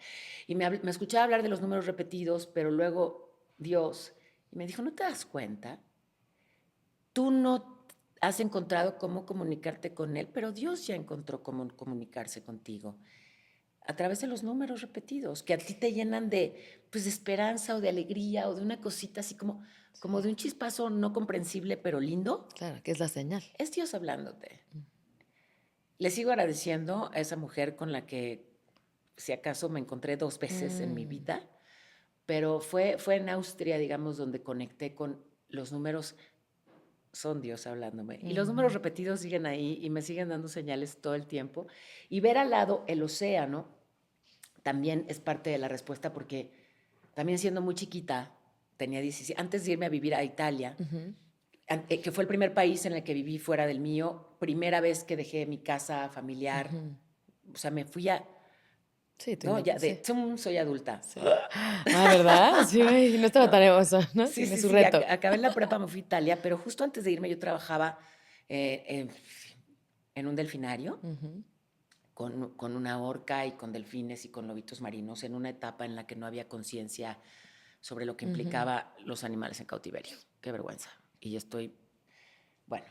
Y me escuchaba hablar de los números repetidos, pero luego Dios me dijo, ¿no te das cuenta? Tú no has encontrado cómo comunicarte con Él, pero Dios ya encontró cómo comunicarse contigo a través de los números repetidos, que a ti te llenan de, pues, de esperanza o de alegría o de una cosita así como de un chispazo no comprensible, pero lindo. Claro, que es la señal. Es Dios hablándote. Le sigo agradeciendo a esa mujer con la que, si acaso, me encontré 2 veces en mi vida, pero fue en Austria, digamos, donde conecté con los números. Son Dios hablándome. Y los números repetidos siguen ahí y me siguen dando señales todo el tiempo. Y ver al lado el océano también es parte de la respuesta porque también siendo muy chiquita, tenía 17, antes de irme a vivir a Italia, que fue el primer país en el que viví fuera del mío, primera vez que dejé mi casa familiar, o sea, me fui a, Sí, tú no, ya sí. soy adulta. Sí. Ah, ¿verdad? Sí, güey, no estaba No, tan hermosa, ¿no? sí, Tiene sí, su sí, reto. acabé en la prepa, me fui a Italia, pero justo antes de irme yo trabajaba eh, en, en un delfinario con una orca y con delfines y con lobitos marinos en una etapa en la que no había conciencia sobre lo que implicaba los animales en cautiverio. Qué vergüenza. Y yo estoy, bueno,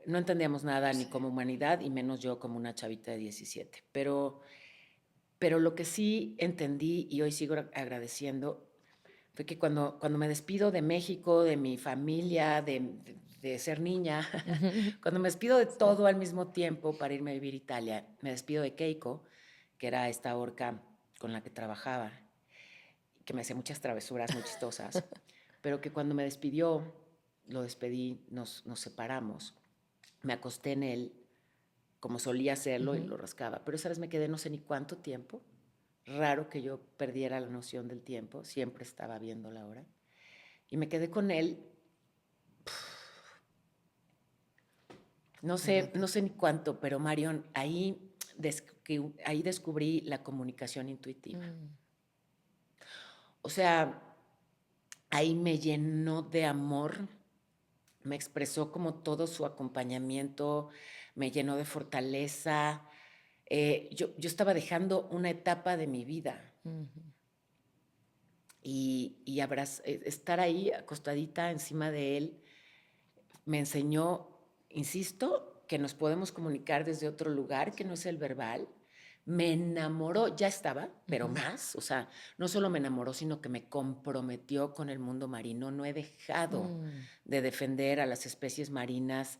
no entendíamos nada ni como humanidad y menos yo como una chavita de 17. Pero lo que sí entendí y hoy sigo agradeciendo fue que cuando me despido de México, de mi familia, de ser niña, cuando me despido de todo al mismo tiempo para irme a vivir a Italia, me despido de Keiko, que era esta orca con la que trabajaba, que me hacía muchas travesuras muy chistosas, pero que cuando me despidió, lo despedí, nos separamos, me acosté en él como solía hacerlo y lo rascaba, pero esa vez me quedé no sé ni cuánto tiempo, raro que yo perdiera la noción del tiempo, siempre estaba viendo la hora. Y me quedé con él, no sé ni cuánto, pero Marion, ahí descubrí la comunicación intuitiva. O sea, ahí me llenó de amor, me expresó como todo su acompañamiento, me llenó de fortaleza. Yo estaba dejando una etapa de mi vida y estar ahí acostadita encima de él me enseñó, insisto, que nos podemos comunicar desde otro lugar, que no es el verbal. Me enamoró, ya estaba, pero más, o sea, no solo me enamoró, sino que me comprometió con el mundo marino. No he dejado de defender a las especies marinas.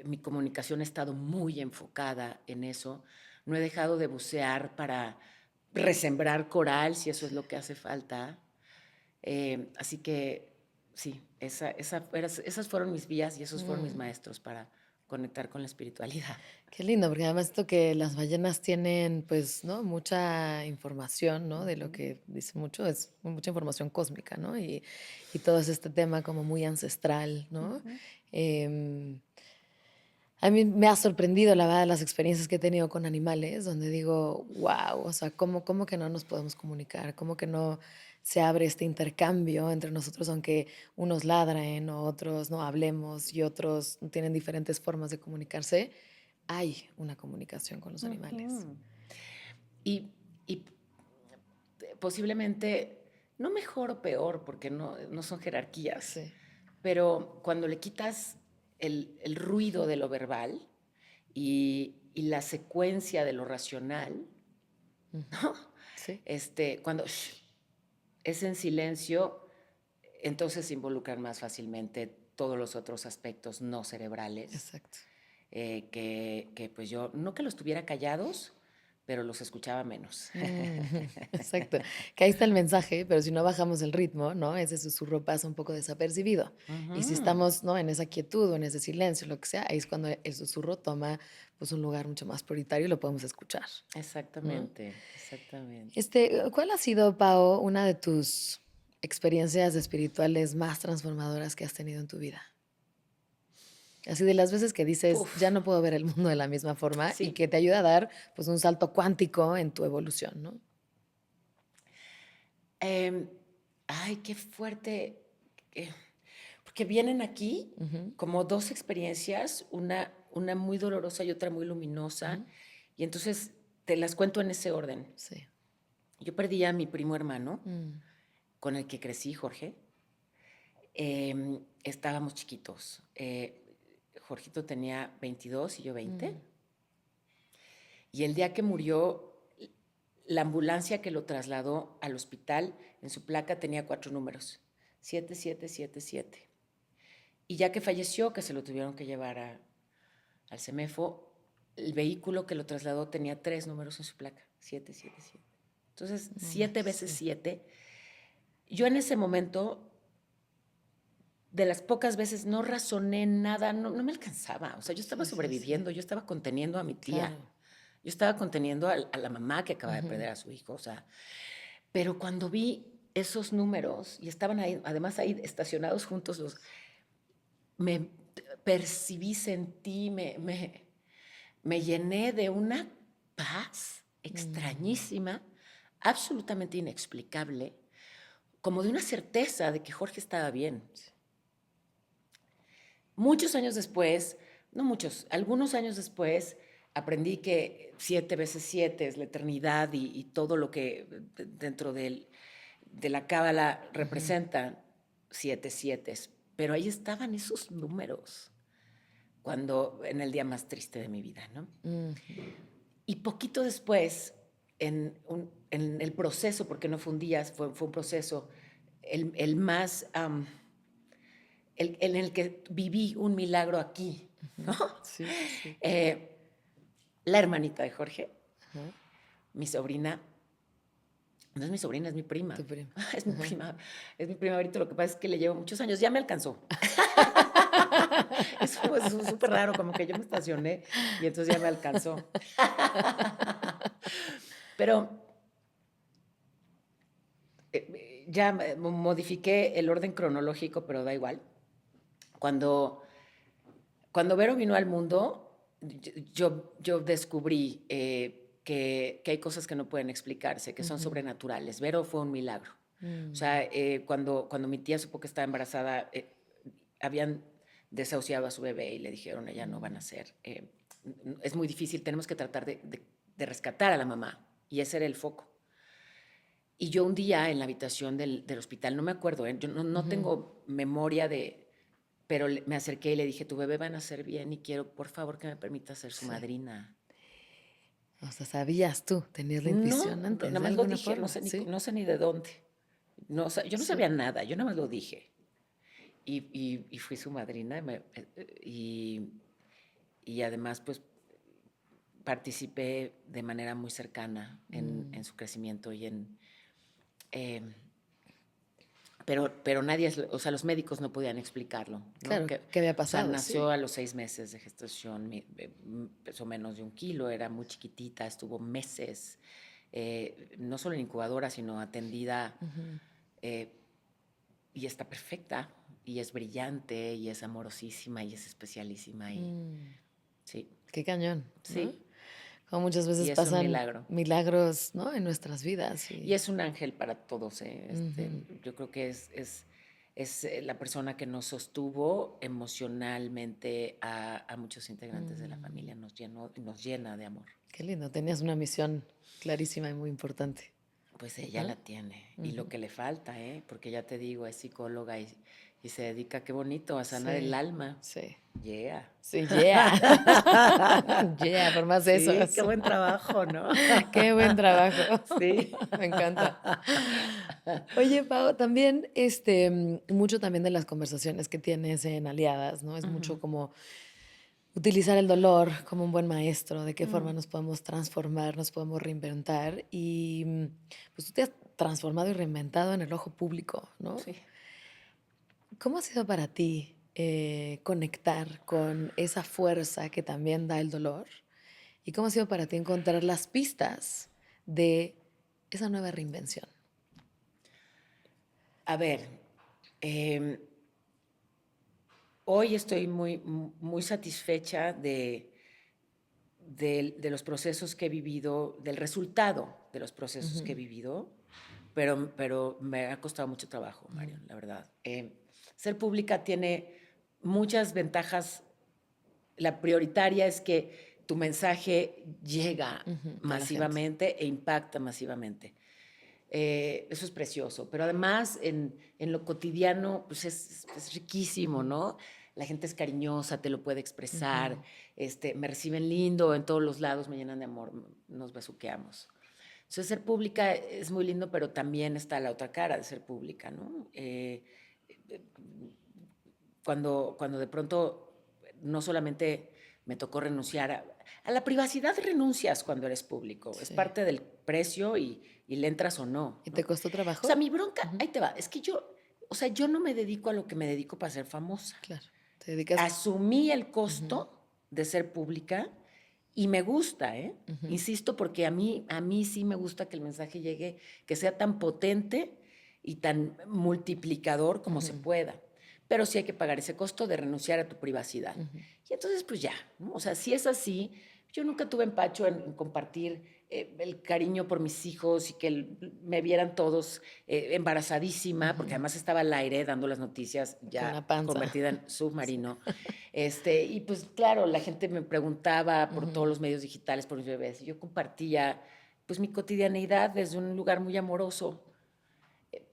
Mi comunicación ha estado muy enfocada en eso. No he dejado de bucear para resembrar coral, si eso es lo que hace falta. Así que sí, esas fueron mis vías y esos fueron mis maestros para conectar con la espiritualidad. Qué lindo, porque además esto que las ballenas tienen, pues, ¿no? Mucha información, ¿no? De lo que dice mucho, es mucha información cósmica, ¿no? Y todo es este tema como muy ancestral, ¿no? Em, a mí me ha sorprendido, la verdad, las experiencias que he tenido con animales, donde digo, wow, o sea, ¿cómo que no nos podemos comunicar? ¿Cómo que no se abre este intercambio entre nosotros, aunque unos ladren o otros no hablemos y otros tienen diferentes formas de comunicarse? Hay una comunicación con los animales. Y, y posiblemente, no mejor o peor, porque no son jerarquías, Sí. pero cuando le quitas el ruido de lo verbal y la secuencia de lo racional, ¿no? Sí, Cuando es en silencio, entonces se involucran más fácilmente todos los otros aspectos no cerebrales, exacto. que pues yo, no que los tuviera callados, pero los escuchaba menos. Exacto. Que ahí está el mensaje, pero si no bajamos el ritmo, ¿no? Ese susurro pasa un poco desapercibido. Y si Ujú. estamos, ¿no? En esa quietud o en ese silencio, lo que sea, ahí es cuando el susurro toma pues un lugar mucho más prioritario y lo podemos escuchar, ¿no? Exactamente, exactamente. ¿Cuál ha sido, Pao, una de tus experiencias espirituales más transformadoras que has tenido en tu vida? Así de las veces que dices, Uf, ya no puedo ver el mundo de la misma forma y sí. que te ayuda a dar pues un salto cuántico en tu evolución, ¿no? Em, ay, qué fuerte. eh, Porque vienen aquí Ujú, como dos experiencias, una muy dolorosa y otra muy luminosa. ujú. Y entonces te las cuento en ese orden. Sí. Yo perdí a mi primo hermano, Mm, con el que crecí, Jorge. Estábamos chiquitos. Jorgito tenía 22 y yo 20. mm, Y el día que murió, la ambulancia que lo trasladó al hospital, en su placa tenía 4 números, 7777. Y ya que falleció, que se lo tuvieron que llevar al CEMEFO, el vehículo que lo trasladó tenía 3 números en su placa, 777. Entonces, no 7 manches, veces sí. 7. Yo en ese momento, de las pocas veces, no razoné nada, no me alcanzaba. O sea, yo estaba Sí, sí, sí. sobreviviendo, yo estaba conteniendo a mi tía. Claro. Yo estaba conteniendo a la mamá que acaba de Ujú. perder a su hijo, o sea, pero cuando vi esos números y estaban ahí, además ahí estacionados juntos, me percibí, sentí, me llené de una paz Mm, extrañísima, absolutamente inexplicable, como de una certeza de que Jorge estaba bien. Muchos años después, no muchos, algunos años después, aprendí que 7 veces 7 es la eternidad y todo lo que dentro de la cábala ujú, representa 7 7. Pero ahí estaban esos números cuando en el día más triste de mi vida, ¿no? ujú. Y poquito después, en el proceso, porque no fue un día, fue un proceso, el más, en el que viví un milagro aquí, ¿no? Ujú. Sí, sí, sí. Eh, la hermanita de Jorge, Ajá. mi sobrina, no es mi sobrina, es mi prima. Tu prima. Es mi Ajá. prima, es mi prima ahorita, lo que pasa es que le llevo muchos años, ya me alcanzó. Eso fue súper raro, como que yo me estacioné y entonces ya me alcanzó. Pero ya modifiqué el orden cronológico, pero da igual. Cuando, cuando Vero vino al mundo, yo descubrí que hay cosas que no pueden explicarse, que son Ujú. sobrenaturales. Vero fue un milagro. O sea, Mm, cuando mi tía supo que estaba embarazada, habían desahuciado a su bebé y le dijeron, ella no va a mm. nacer. Es muy difícil, tenemos que tratar de rescatar a la mamá. Y ese era el foco. Y yo un día en la habitación del hospital, no me acuerdo, yo no Ujú. tengo memoria pero me acerqué y le dije, tu bebé va a nacer bien y quiero, por favor, que me permita ser su Sí. madrina. O sea, sabías tú, tenías la No, intuición antes, nada de más lo alguna dije, forma, ¿sí? no sé ni de dónde. No, yo no Sí. sabía nada, yo nada más lo dije. Y fui su madrina y, y además pues participé de manera muy cercana Mm, en su crecimiento y en... eh, pero nadie, o sea, los médicos no podían explicarlo, ¿no? claro, ¿qué había O sea, pasado? nació Sí. a los 6 meses de gestación, pesó menos de 1 kilo, era muy chiquitita, estuvo meses, no solo en incubadora, sino atendida, Ujú. eh, y está perfecta, y es brillante, y es amorosísima, y es especialísima, y Mm, sí, qué cañón, ¿no? sí, Como muchas veces y es un pasan milagro. milagros, ¿no? En nuestras vidas. Y Y, es un ángel para todos, ¿eh? ujú, Yo creo que es la persona que nos sostuvo emocionalmente a muchos integrantes de la mm, familia, nos llena de amor. qué lindo, tenías una misión clarísima y muy importante, Pues ella ¿no? la tiene. Y lo Ujú. que le falta, ¿eh? Porque ya te digo, es psicóloga y se dedica, qué bonito, a sanar el Sí, alma. sí. Yeah. Sí, yeah. Yeah, por más Sí, qué esos. buen trabajo, ¿no? Qué buen trabajo. Sí. Me encanta. Oye, Pau, también, mucho también de las conversaciones que tienes en Aliadas, ¿no? Es mucho Ujú. como utilizar el dolor como un buen maestro, de qué forma Mm, nos podemos transformar, nos podemos reinventar. Y pues tú te has transformado y reinventado en el ojo público, ¿no? sí. ¿Cómo ha sido para ti conectar con esa fuerza que también da el dolor? ¿Y cómo ha sido para ti encontrar las pistas de esa nueva reinvención? A ver, em, hoy estoy muy satisfecha de los procesos que he vivido, del resultado de los procesos que he vivido, pero me ha costado mucho trabajo, Marion, la verdad. Ser pública tiene muchas ventajas. La prioritaria es que tu mensaje llega masivamente e impacta masivamente. Eso es precioso, pero además en lo cotidiano pues es riquísimo, ¿no? La gente es cariñosa, te lo puede expresar, me reciben lindo en todos los lados, me llenan de amor, nos besuqueamos. Entonces, ser pública es muy lindo, pero también está la otra cara de ser pública, ¿no? Cuando de pronto no solamente me tocó renunciar a la privacidad, renuncias cuando eres público, es parte del precio y le entras o no. ¿Y ¿no? te costó trabajo? O sea, mi bronca, ahí te va, es que yo no me dedico a lo que me dedico para ser famosa. Claro, te dedicas... Asumí el costo de ser pública y me gusta, ¿eh? Insisto, porque a mí sí me gusta que el mensaje llegue, que sea tan potente y tan multiplicador como se pueda. Pero sí hay que pagar ese costo de renunciar a tu privacidad. Y entonces, pues ya, ¿no? O sea, si es así, yo nunca tuve empacho en compartir el cariño por mis hijos y que me vieran todos embarazadísima, porque además estaba al aire dando las noticias Con ya la panza. convertida en submarino. Y pues claro, la gente me preguntaba por todos los medios digitales, por mis bebés, y yo compartía pues mi cotidianeidad desde un lugar muy amoroso.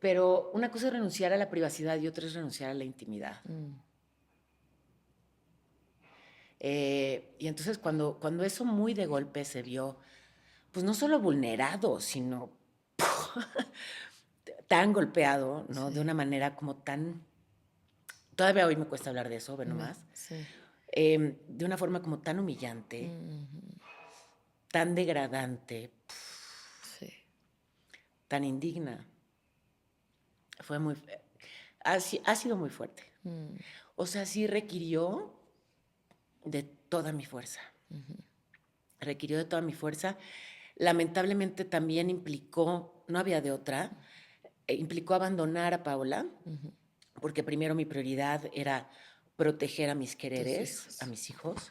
Pero una cosa es renunciar a la privacidad y otra es renunciar a la intimidad. Y entonces cuando eso muy de golpe se vio, pues no solo vulnerado, sino tan golpeado, ¿no? Sí. De una manera como tan... Todavía hoy me cuesta hablar de eso, ve nomás. Sí. De una forma como tan humillante, tan degradante, Sí. tan indigna. Fue muy... Ha sido muy fuerte. O sea, sí requirió de toda mi fuerza. Requirió de toda mi fuerza. Lamentablemente también implicó, no había de otra, implicó abandonar a Paola, porque primero mi prioridad era proteger a mis quereres, a mis hijos,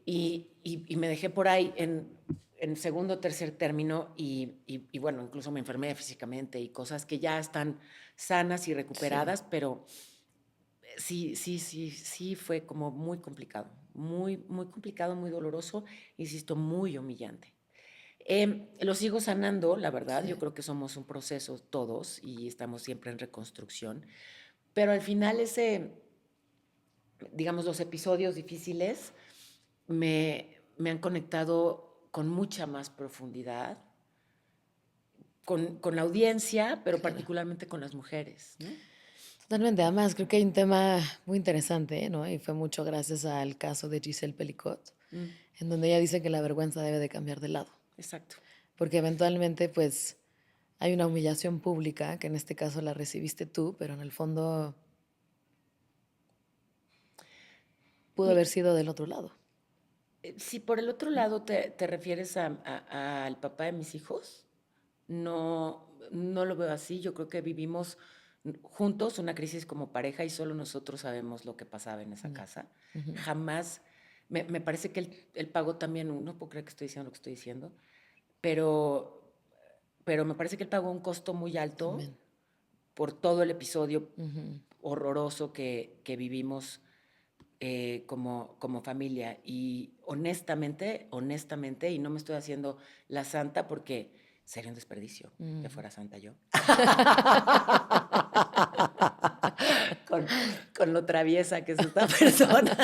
y me dejé por ahí en segundo o tercer término y bueno, incluso me enfermé físicamente y cosas que ya están sanas y recuperadas, pero sí fue como muy complicado, muy complicado, muy doloroso, insisto, muy humillante. Lo sigo sanando, la verdad, yo creo que somos un proceso todos y estamos siempre en reconstrucción, pero al final digamos, los episodios difíciles me han conectado con mucha más profundidad, con la audiencia, pero particularmente con las mujeres, ¿no? Totalmente. Además, creo que hay un tema muy interesante, ¿no? Y fue mucho gracias al caso de Giselle Pelicot, en donde ella dice que la vergüenza debe de cambiar de lado. Exacto. Porque eventualmente, pues, hay una humillación pública, que en este caso la recibiste tú, pero en el fondo pudo haber sido del otro lado. Si por el otro lado te refieres al papá de mis hijos, no lo veo así. Yo creo que vivimos juntos una crisis como pareja y solo nosotros sabemos lo que pasaba en esa casa. Jamás, me parece que él pagó también, no puedo creer que estoy diciendo lo que estoy diciendo, pero me parece que él pagó un costo muy alto por todo el episodio horroroso que vivimos como familia. Y honestamente, y no me estoy haciendo la santa porque sería un desperdicio que fuera santa yo. con lo traviesa que es esta persona.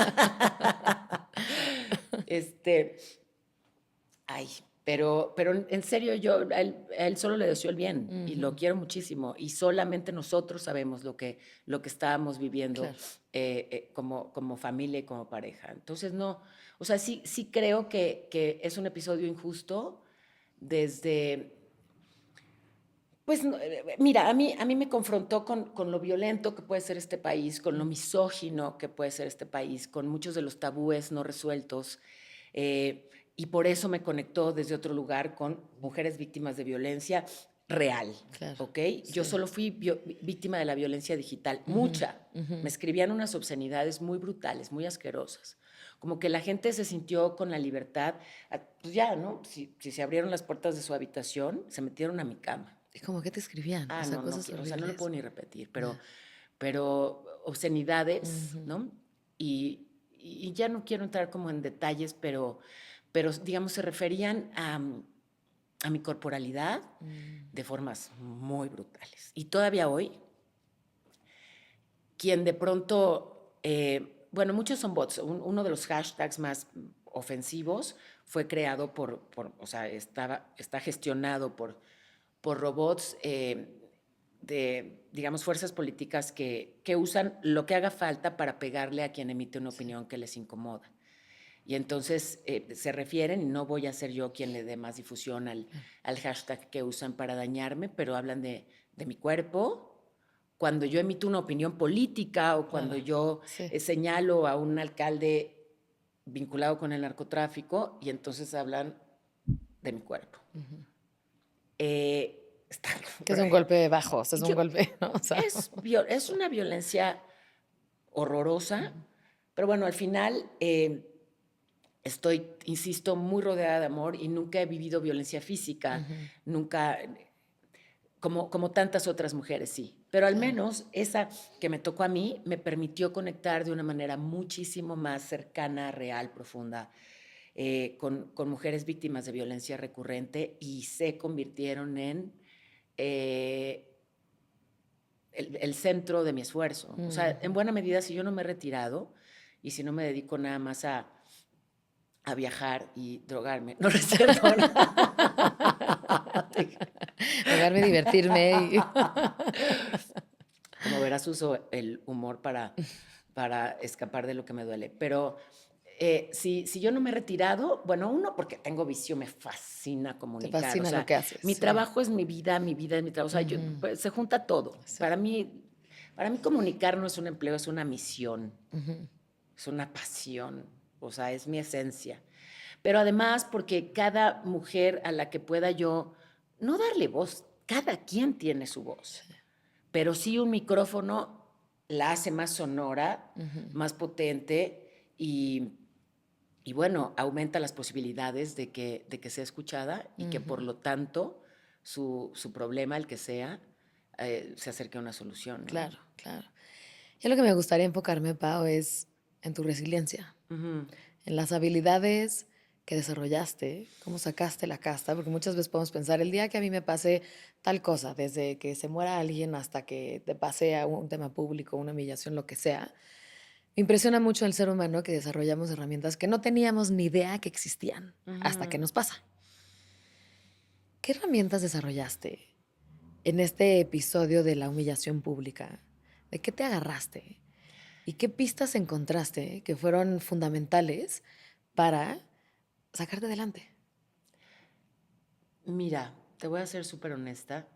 Ay, pero en serio, yo a él solo le deseo el bien y lo quiero muchísimo. Y solamente nosotros sabemos lo que estábamos viviendo como familia y como pareja. Entonces, no, o sea, sí creo que es un episodio injusto desde... Pues mira, a mí me confrontó con lo violento que puede ser este país, con lo misógino que puede ser este país, con muchos de los tabúes no resueltos. Y por eso me conectó desde otro lugar con mujeres víctimas de violencia. real, Claro, ¿ok? sí. Yo solo fui víctima de la violencia digital, mucha. Me escribían unas obscenidades muy brutales, muy asquerosas. Como que la gente se sintió con la libertad, pues ya, ¿no? Si se abrieron las puertas de su habitación, se metieron a mi cama. ¿Y como que te escribían? O sea, No, no, cosas o sea, no lo horribles. puedo ni repetir, Ya. pero obscenidades, ¿no? Y ya no quiero entrar como en detalles, pero digamos, se referían a mi corporalidad de formas muy brutales. Y todavía hoy, quien de pronto, bueno, muchos son bots. Uno de los hashtags más ofensivos fue creado o sea, está gestionado por robots de, digamos, fuerzas políticas que usan lo que haga falta para pegarle a quien emite una opinión que les incomoda. Y entonces se refieren, y no voy a ser yo quien le dé más difusión al hashtag que usan para dañarme, pero hablan de mi cuerpo. Cuando yo emito una opinión política o cuando yo señalo a un alcalde vinculado con el narcotráfico, y entonces hablan de mi cuerpo. Está Que es un golpe bajo, o sea, es un golpe, ¿no? O sea. es una violencia horrorosa, pero bueno, al final estoy, insisto, muy rodeada de amor y nunca he vivido violencia física, nunca, como tantas otras mujeres, sí. Pero al menos esa que me tocó a mí me permitió conectar de una manera muchísimo más cercana, real, profunda, con mujeres víctimas de violencia recurrente y se convirtieron en el centro de mi esfuerzo. O sea, en buena medida, si yo no me he retirado y si no me dedico nada más a viajar y drogarme, no es cierto. Drogarme, divertirme. Como verás, uso el humor para escapar de lo que me duele. Pero si yo no me he retirado, bueno, uno, porque tengo vicio, me fascina comunicar. Te fascina o sea, lo que haces. Mi sí. trabajo es mi vida es mi trabajo. O sea, pues, se junta todo. Sí. Para mí comunicar no es un empleo, es una misión. Es una pasión. O sea, es mi esencia. Pero además, porque cada mujer a la que pueda yo no darle voz, cada quien tiene su voz. Pero sí un micrófono la hace más sonora, más potente y bueno, aumenta las posibilidades de que sea escuchada y que por lo tanto su problema, el que sea, se acerque a una solución, ¿no? Claro, claro. Y lo que me gustaría enfocarme, Pau, es en tu resiliencia, en las habilidades que desarrollaste, cómo sacaste la casta, porque muchas veces podemos pensar, el día que a mí me pase tal cosa, desde que se muera alguien hasta que te pase a un tema público, una humillación, lo que sea, me impresiona mucho el ser humano que desarrollamos herramientas que no teníamos ni idea que existían hasta que nos pasa. ¿Qué herramientas desarrollaste en este episodio de la humillación pública? ¿De qué te agarraste? ¿Y qué pistas encontraste que fueron fundamentales para sacarte adelante? Mira, te voy a ser súper honesta.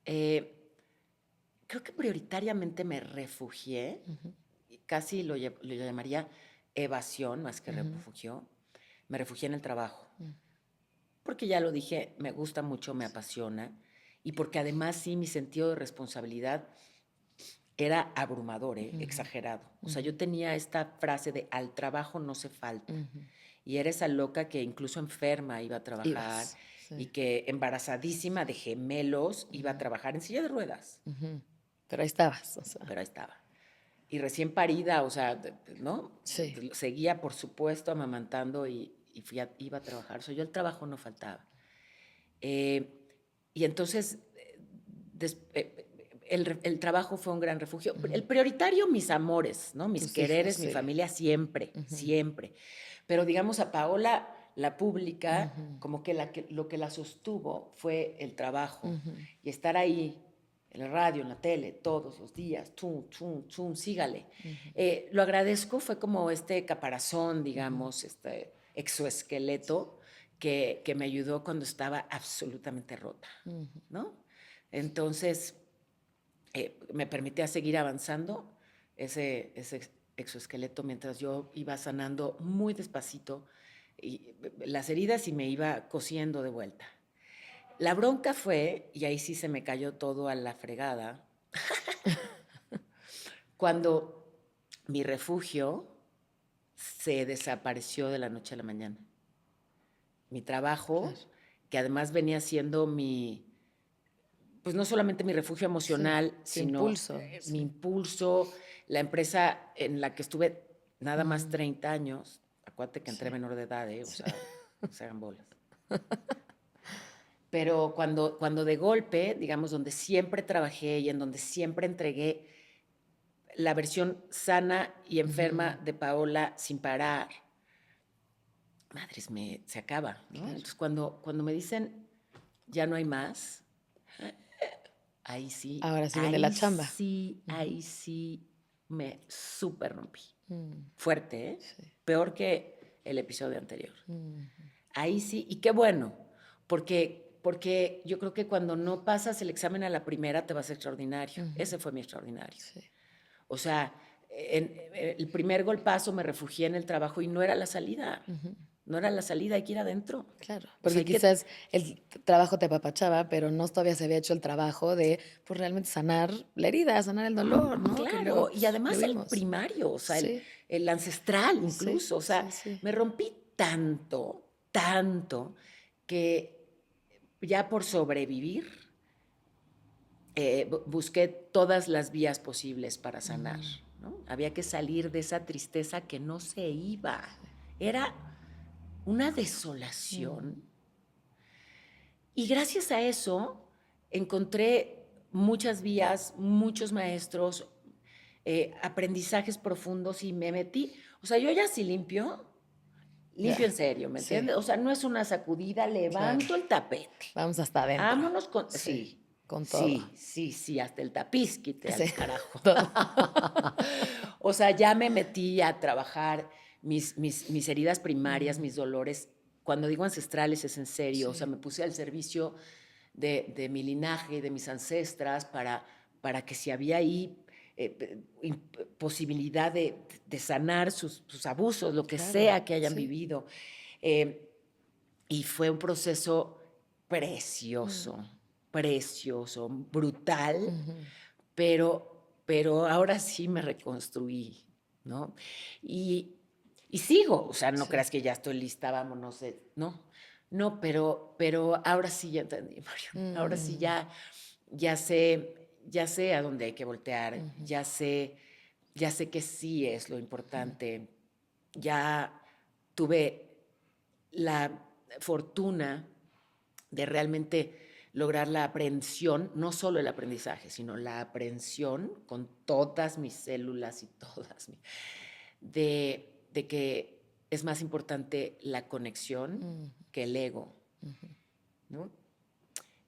Creo que prioritariamente me refugié, casi lo llamaría evasión más que refugio. Me refugié en el trabajo. Porque ya lo dije, me gusta mucho, me apasiona. Y porque además sí, mi sentido de responsabilidad era abrumador, exagerado. O sea, yo tenía esta frase de al trabajo no se falta. Y era esa loca que incluso enferma iba a trabajar y que embarazadísima de gemelos iba a trabajar en silla de ruedas. Pero ahí estabas. O sea. Pero ahí estaba. Y recién parida, o sea, ¿no? Sí. Seguía, por supuesto, amamantando y iba a trabajar. O sea, yo el trabajo no faltaba. Y entonces, el trabajo fue un gran refugio. El prioritario, mis amores, ¿no? Mis quereres, mi familia, siempre, siempre. Pero digamos, a Paola, la pública, como que lo que la sostuvo fue el trabajo. Y estar ahí, en la radio, en la tele, todos los días, sígale. Lo agradezco, fue como este caparazón, digamos, este exoesqueleto que me ayudó cuando estaba absolutamente rota, ¿no? Entonces, me permitía seguir avanzando ese exoesqueleto mientras yo iba sanando muy despacito las heridas y me iba cosiendo de vuelta. La bronca fue, y ahí sí se me cayó todo a la fregada, cuando mi refugio se desapareció de la noche a la mañana. Mi trabajo, Claro. que además venía siendo pues no solamente mi refugio Sí, emocional, tu sino impulso, mi sí. impulso, la empresa en la que estuve nada más 30 años, acuérdate que entré Sí, menor de edad, o sí. sea, no se hagan bolas. Pero cuando de golpe, digamos, donde siempre trabajé y en donde siempre entregué la versión sana y enferma de Paola sin parar, madres, se acaba, ¿no? Claro. Entonces, cuando me dicen, ya no hay más, ahí sí, Ahora sí viene la ahí chamba. sí, ahí sí me súper rompí. Mm, Fuerte, ¿eh? sí. Peor que el episodio anterior. Mm, Ahí sí, y qué bueno, porque yo creo que cuando no pasas el examen a la primera te vas extraordinario. Ese fue mi extraordinario. sí. O sea, el primer golpazo me refugié en el trabajo y no era la salida. No era la salida, hay que ir adentro. Claro, O sea, porque hay que... quizás el trabajo te apapachaba, pero no todavía se había hecho el trabajo de, pues, realmente sanar la herida, sanar el dolor, ¿no? Que Claro, y lo además el vimos. primario, o sea, Sí, el ancestral sí, incluso. O sea, sí, sí. me rompí tanto, tanto, que ya por sobrevivir busqué todas las vías posibles para sanar, ¿no? Había que salir de esa tristeza que no se iba. Era una desolación. Y gracias a eso encontré muchas vías, muchos maestros, aprendizajes profundos y me metí. O sea, yo ya sí limpio, Ya, limpio en serio, ¿me sí, entiendes? O sea, no es una sacudida, claro. levanto el tapete. Vamos hasta adentro. Vámonos con... Sí, Sí, con todo. sí, sí, sí, hasta el tapiz quité Sí, al carajo. todo. O sea, ya me metí a trabajar mis heridas primarias, mis dolores. Cuando digo ancestrales es en serio. O sea, Sí, me puse al servicio de mi linaje, de mis ancestras, para que si había ahí posibilidad de sanar sus abusos, lo que claro, sea que hayan sí. vivido. Eh, y fue un proceso precioso, precioso, brutal, pero ahora sí me reconstruí, ¿no? Y, y sigo, o sea, no Sí. creas que ya estoy lista, vámonos, no, no, pero ahora sí ya entendí, Mario, ahora sí Mm, ya sé a dónde hay que voltear, ya sé que sí es lo importante, ya tuve la fortuna de realmente lograr la aprehensión, no solo el aprendizaje, sino la aprehensión con todas mis células y de que es más importante la conexión que el ego, ¿no?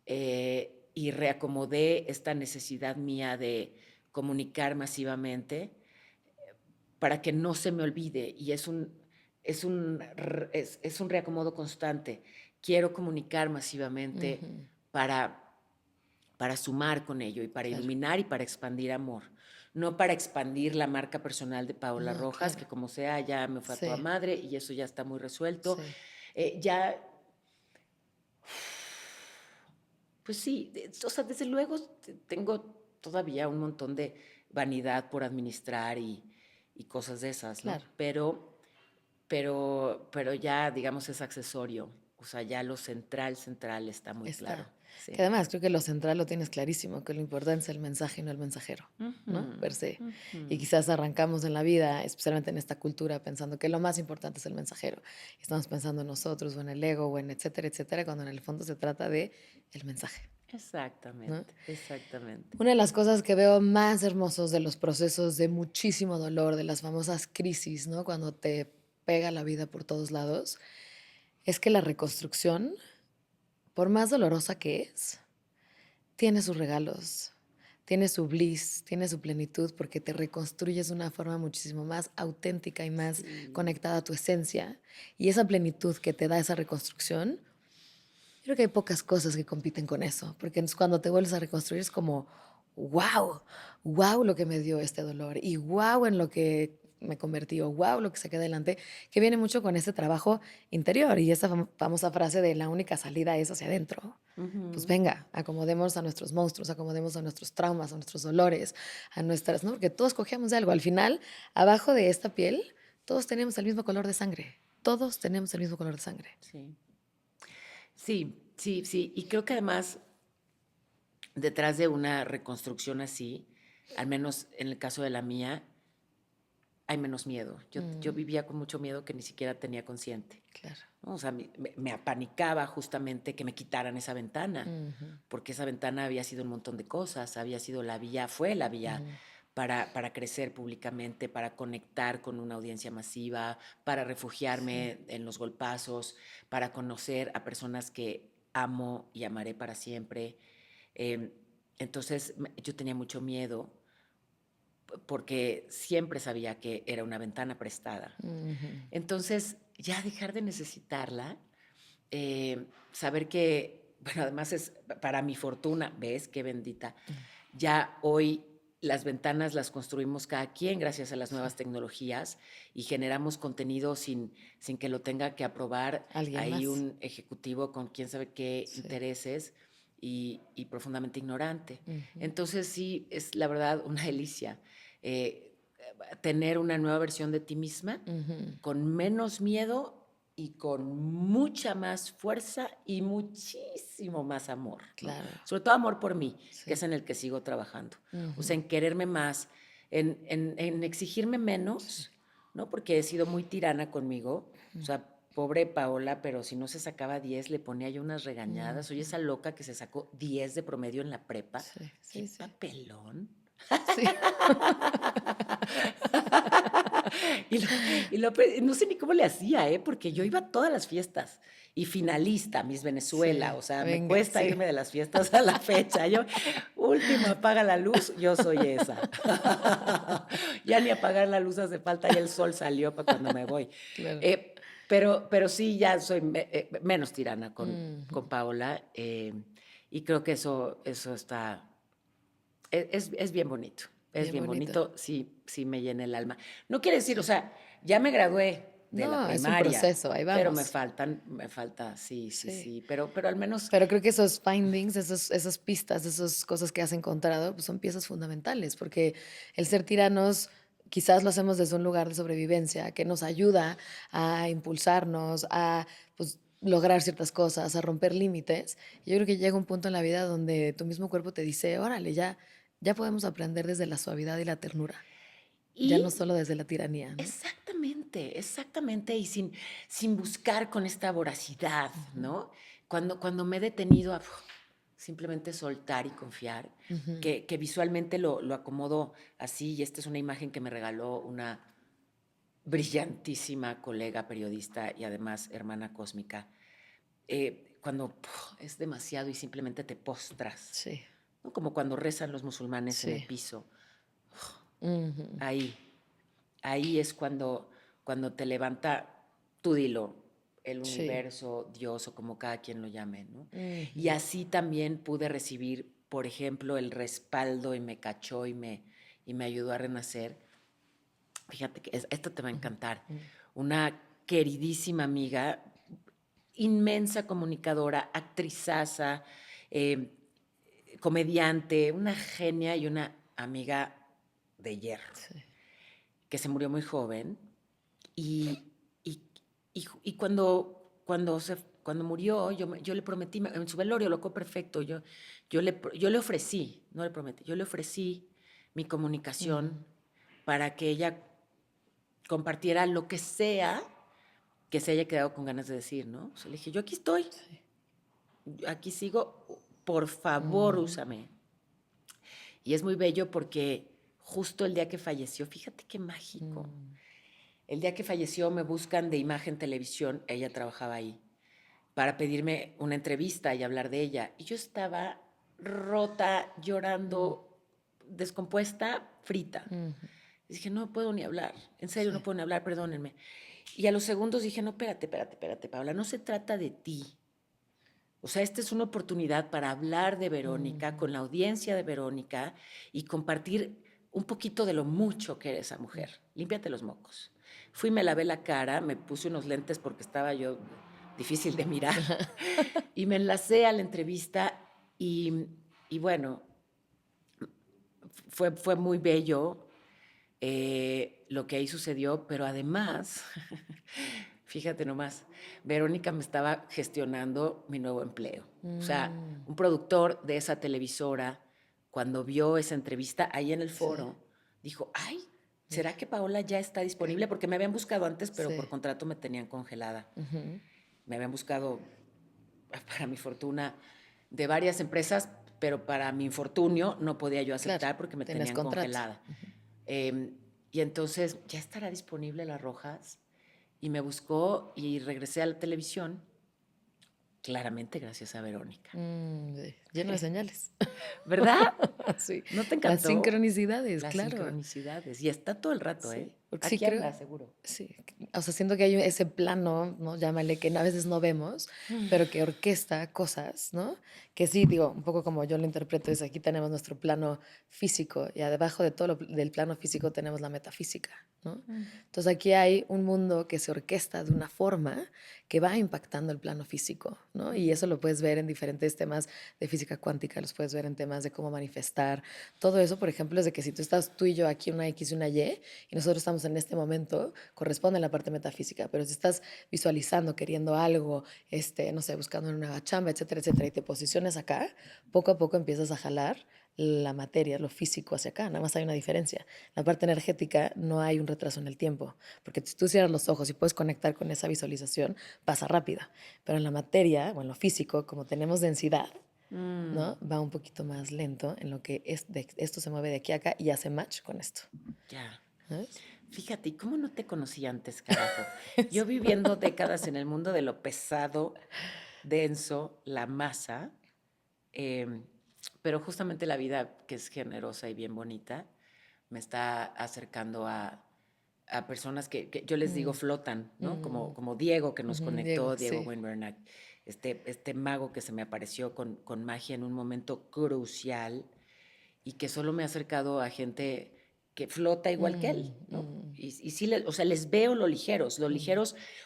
Y reacomodé esta necesidad mía de comunicar masivamente para que no se me olvide y es un reacomodo constante. Quiero comunicar masivamente para, para sumar con ello y para claro. iluminar y para expandir amor. No para expandir la marca personal de Paola No, Rojas, claro. que como sea ya me fue a toda Sí, madre y eso ya está muy resuelto. sí. Ya, pues sí, o sea, desde luego tengo todavía un montón de vanidad por administrar y cosas de esas, ¿no? Claro. Pero ya, digamos, es accesorio. O sea, ya lo central está muy claro. Está. Sí. Que además creo que lo central lo tienes clarísimo, que lo importante es el mensaje y no el mensajero, ¿no? Ujú, Per se. Y ujú. quizás arrancamos en la vida, especialmente en esta cultura, pensando que lo más importante es el mensajero. Estamos pensando en nosotros o en el ego o en etcétera, etcétera, cuando en el fondo se trata de el mensaje, ¿no? Exactamente, exactamente. Una de las cosas que veo más hermosos de los procesos de muchísimo dolor, de las famosas crisis, ¿no? Cuando te pega la vida por todos lados, es que la reconstrucción, por más dolorosa que es, tiene sus regalos, tiene su bliss, tiene su plenitud, porque te reconstruyes de una forma muchísimo más auténtica y más Sí. conectada a tu esencia. Y esa plenitud que te da esa reconstrucción, creo que hay pocas cosas que compiten con eso, porque entonces cuando te vuelves a reconstruir es como, wow, wow lo que me dio este dolor y wow en lo que me convertí, o wow, lo que saqué adelante, que viene mucho con ese trabajo interior y esa famosa frase de la única salida es hacia adentro. Pues venga, acomodemos a nuestros monstruos, acomodemos a nuestros traumas, a nuestros dolores, a nuestras, ¿no? Porque todos cogemos de algo. Al final, abajo de esta piel, todos tenemos el mismo color de sangre. Todos tenemos el mismo color de sangre. Sí. Sí, sí, sí. Y creo que además, detrás de una reconstrucción así, al menos en el caso de la mía, hay menos miedo. Yo vivía con mucho miedo que ni siquiera tenía consciente, Claro. ¿no? O sea, me apanicaba justamente que me quitaran esa ventana, porque esa ventana había sido un montón de cosas, había sido la vía, fue la vía para crecer públicamente, para conectar con una audiencia masiva, para refugiarme en los golpazos, para conocer a personas que amo y amaré para siempre. Eh, entonces yo tenía mucho miedo porque siempre sabía que era una ventana prestada. Entonces, ya dejar de necesitarla, saber que, bueno, además es para mi fortuna, ¿ves? Qué bendita. Ya hoy las ventanas las construimos cada quien gracias a las nuevas tecnologías y generamos contenido sin que lo tenga que aprobar Alguien ahí más. un ejecutivo con quién sabe qué intereses y profundamente ignorante. Entonces sí, es la verdad una delicia eh, tener una nueva versión de ti misma con menos miedo y con mucha más fuerza y muchísimo más amor, ¿no? Claro. Sobre todo amor por mí, Sí. que es en el que sigo trabajando. O sea, en quererme más, en exigirme menos, ¿no? Porque he sido muy tirana conmigo. O sea, pobre Paola, pero si no se sacaba 10, le ponía yo unas regañadas. Oye, esa loca que se sacó 10 de promedio en la prepa. Sí, ¡Qué sí, sí. papelón! Sí. Y no sé ni cómo le hacía, ¿eh? Porque yo iba a todas las fiestas y finalista, Miss Venezuela. Sí, O sea, me venga, cuesta sí. irme de las fiestas a la fecha. Yo, última, apaga la luz, yo soy esa. Ya ni apagar la luz hace falta, ya el sol salió para cuando me voy. Claro. Pero sí, ya soy menos tirana con Paola. Y creo que eso está. Es bien bonito. Es Bien bien bonito. bonito, sí, sí me llena el alma. No quiere decir, o sea, ya me gradué de la No, es un primaria, proceso, ahí pero vamos. me falta, sí, sí, Sí. sí, pero al menos, Pero creo que esos findings, esas pistas, esas cosas que has encontrado, pues son piezas fundamentales, porque el ser tiranos quizás lo hacemos desde un lugar de sobrevivencia que nos ayuda a impulsarnos, a pues, lograr ciertas cosas, a romper límites. Y yo creo que llega un punto en la vida donde tu mismo cuerpo te dice, órale, ya podemos aprender desde la suavidad y la ternura, ya no y solo desde la tiranía, ¿no? exactamente, exactamente, y sin buscar con esta voracidad, ¿no? Cuando me he detenido a simplemente soltar y confiar, que visualmente lo acomodo así, y esta es una imagen que me regaló una brillantísima colega periodista y además hermana cósmica, cuando es demasiado y simplemente te postras, Sí, ¿no? Como cuando rezan los musulmanes en el sí. piso, ahí, ahí es cuando te levanta, tú dilo, el Sí. universo, Dios o como cada quien lo llame, ¿no? Y así también pude recibir, por ejemplo, el respaldo y me cachó y me ayudó a renacer. Fíjate que esto te va a encantar. Una queridísima amiga, inmensa comunicadora, actrizaza, eh, comediante, una genia y una amiga de hierro, Sí. que se murió muy joven. Y, y, y cuando murió, yo le prometí, en su velorio, loco perfecto, yo le ofrecí, no le prometí, yo le ofrecí mi comunicación para que ella compartiera lo que sea que se haya quedado con ganas de decir, ¿no? O sea, le dije, yo aquí estoy, aquí sigo, por favor, úsame. Y es muy bello porque justo el día que falleció, fíjate qué mágico, el día que falleció me buscan de Imagen Televisión, ella trabajaba ahí, para pedirme una entrevista y hablar de ella. Y yo estaba rota, llorando, descompuesta, frita. Y dije, no puedo ni hablar, en serio, no Sí. puedo ni hablar, perdónenme. Y a los segundos dije, no, espérate, Paula, no se trata de ti. O sea, esta es una oportunidad para hablar de Verónica con la audiencia de Verónica y compartir un poquito de lo mucho que eres esa mujer. Límpiate los mocos. Fui, me lavé la cara, me puse unos lentes porque estaba yo difícil de mirar y me enlacé a la entrevista y bueno, fue muy bello lo que ahí sucedió, pero además, fíjate nomás, Verónica me estaba gestionando mi nuevo empleo. O sea, un productor de esa televisora, cuando vio esa entrevista ahí en el foro, dijo, ay, ¿será que Paola ya está disponible? Porque me habían buscado antes, pero por contrato me tenían congelada. Me habían buscado, para mi fortuna, de varias empresas, pero para mi infortunio no podía yo aceptar porque me tenían congelada. Y entonces, ¿ya estará disponible Las Rojas? Y me buscó y regresé a la televisión, claramente gracias a Verónica. Lleno de señales. ¿Verdad? Sí. ¿No te encantó? Las sincronicidades, Las claro. sincronicidades. Y está todo el rato, Sí, ¿eh? porque Aquí sí creo, anda, seguro. sí, o sea, siento que hay ese plano, ¿no? Llámale, que a veces no vemos, pero que orquesta cosas, ¿no? Que sí, digo, un poco como yo lo interpreto, es aquí tenemos nuestro plano físico y debajo de todo del plano físico tenemos la metafísica, ¿no? Entonces aquí hay un mundo que se orquesta de una forma que va impactando el plano físico, ¿no? Y eso lo puedes ver en diferentes temas de física cuántica, los puedes ver en temas de cómo manifestar. Todo eso, por ejemplo, es de que si tú estás tú y yo aquí una X y una Y nosotros estamos en este momento, corresponde a la parte metafísica, pero si estás visualizando, queriendo algo, no sé, buscando una nueva chamba, etcétera, etcétera, y te posicionas acá, poco a poco empiezas a jalar la materia, lo físico hacia acá, nada más hay una diferencia. La parte energética no hay un retraso en el tiempo, porque si tú cierras los ojos y puedes conectar con esa visualización, pasa rápida, pero en la materia o en lo físico, como tenemos densidad, ¿no? Va un poquito más lento en lo que esto se mueve de aquí a acá y hace match con esto. Ya. ¿Sabes? Fíjate, ¿cómo no te conocí antes, carajo? Yo viviendo décadas en el mundo de lo pesado, denso, la masa, eh, pero justamente la vida que es generosa y bien bonita me está acercando a personas que yo les digo flotan, ¿no? Como Diego que nos Diego, conectó, Diego sí. Weinberg, este mago que se me apareció con magia en un momento crucial y que solo me ha acercado a gente que flota igual que él, ¿no? Y sí, o sea, les veo lo ligeros,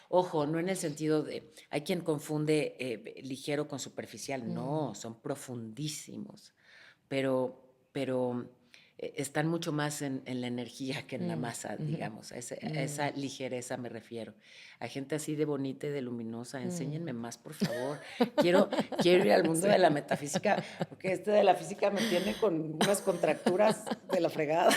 ojo, no en el sentido de, hay quien confunde ligero con superficial, no, son profundísimos, pero están mucho más en la energía que en la masa, digamos, a esa ligereza me refiero. A gente así de bonita y de luminosa, enséñenme más, por favor. Quiero ir al mundo de la metafísica, porque de la física me tiene con unas contracturas de la fregada.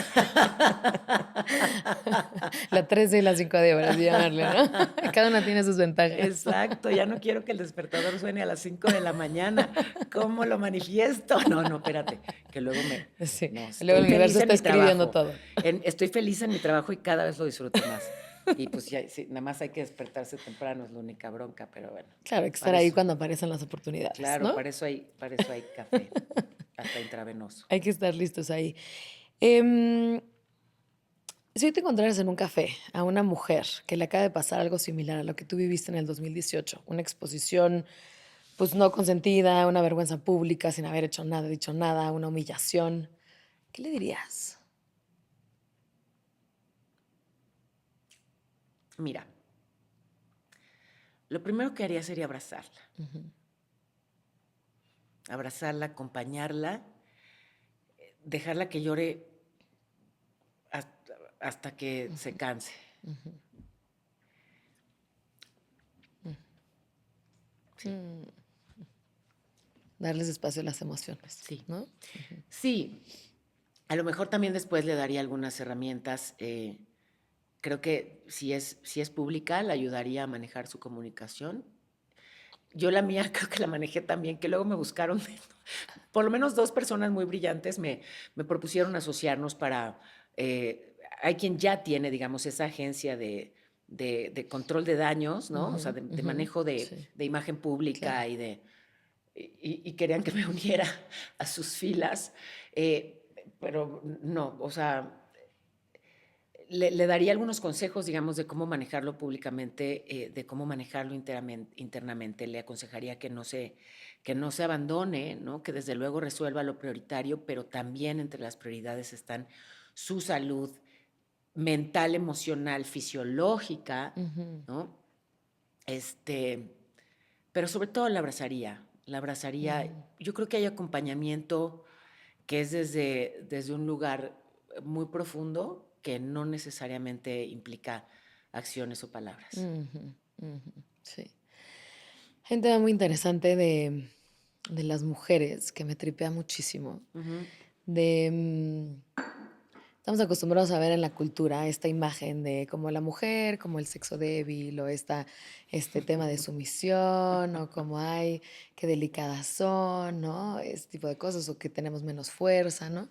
La 13 y la 5 de horas, llamarle, ¿no? Cada una tiene sus ventajas. Exacto, ya no quiero que el despertador suene a las 5 de la mañana. ¿Cómo lo manifiesto? No, espérate, que luego Sí. No, Luego estoy el universo feliz en está mi escribiendo trabajo. todo. Estoy feliz en mi trabajo y cada vez lo disfruto más. Y pues ya, sí, nada más hay que despertarse temprano, es la única bronca, pero bueno. Claro, hay que estar Para ahí eso, cuando aparecen las oportunidades, claro, ¿no? para eso hay café, hasta intravenoso. Hay que estar listos ahí. Em, si hoy te encontraras en un café a una mujer que le acaba de pasar algo similar a lo que tú viviste en el 2018, una exposición pues no consentida, una vergüenza pública sin haber hecho nada, dicho nada, una humillación, ¿qué le dirías? Mira, lo primero que haría sería abrazarla. Abrazarla, acompañarla, dejarla que llore hasta que se canse. Sí. Darles espacio a las emociones, Sí. ¿no? Sí, a lo mejor también después le daría algunas herramientas. Creo que si es pública, le ayudaría a manejar su comunicación. Yo la mía creo que la manejé también, que luego me buscaron, por lo menos 2 personas muy brillantes me propusieron asociarnos para, hay quien ya tiene, digamos, esa agencia de control de daños, ¿no? O sea, de manejo Sí, de imagen pública claro. y querían que me uniera a sus filas, pero no, o sea, le daría algunos consejos, digamos, de cómo manejarlo públicamente, de cómo manejarlo internamente. Le aconsejaría que no se abandone, ¿no? Que desde luego resuelva lo prioritario, pero también entre las prioridades están su salud mental, emocional, fisiológica, ¿no? Pero sobre todo la abrazaría. La abrazaría. Yo creo que hay acompañamiento que es desde un lugar muy profundo que no necesariamente implica acciones o palabras. Sí. Hay un tema muy interesante de las mujeres que me tripea muchísimo. Estamos acostumbrados a ver en la cultura esta imagen de como la mujer, como el sexo débil, o este tema de sumisión, o como ay, qué delicadas son, ¿no? Este tipo de cosas, o que tenemos menos fuerza, ¿no?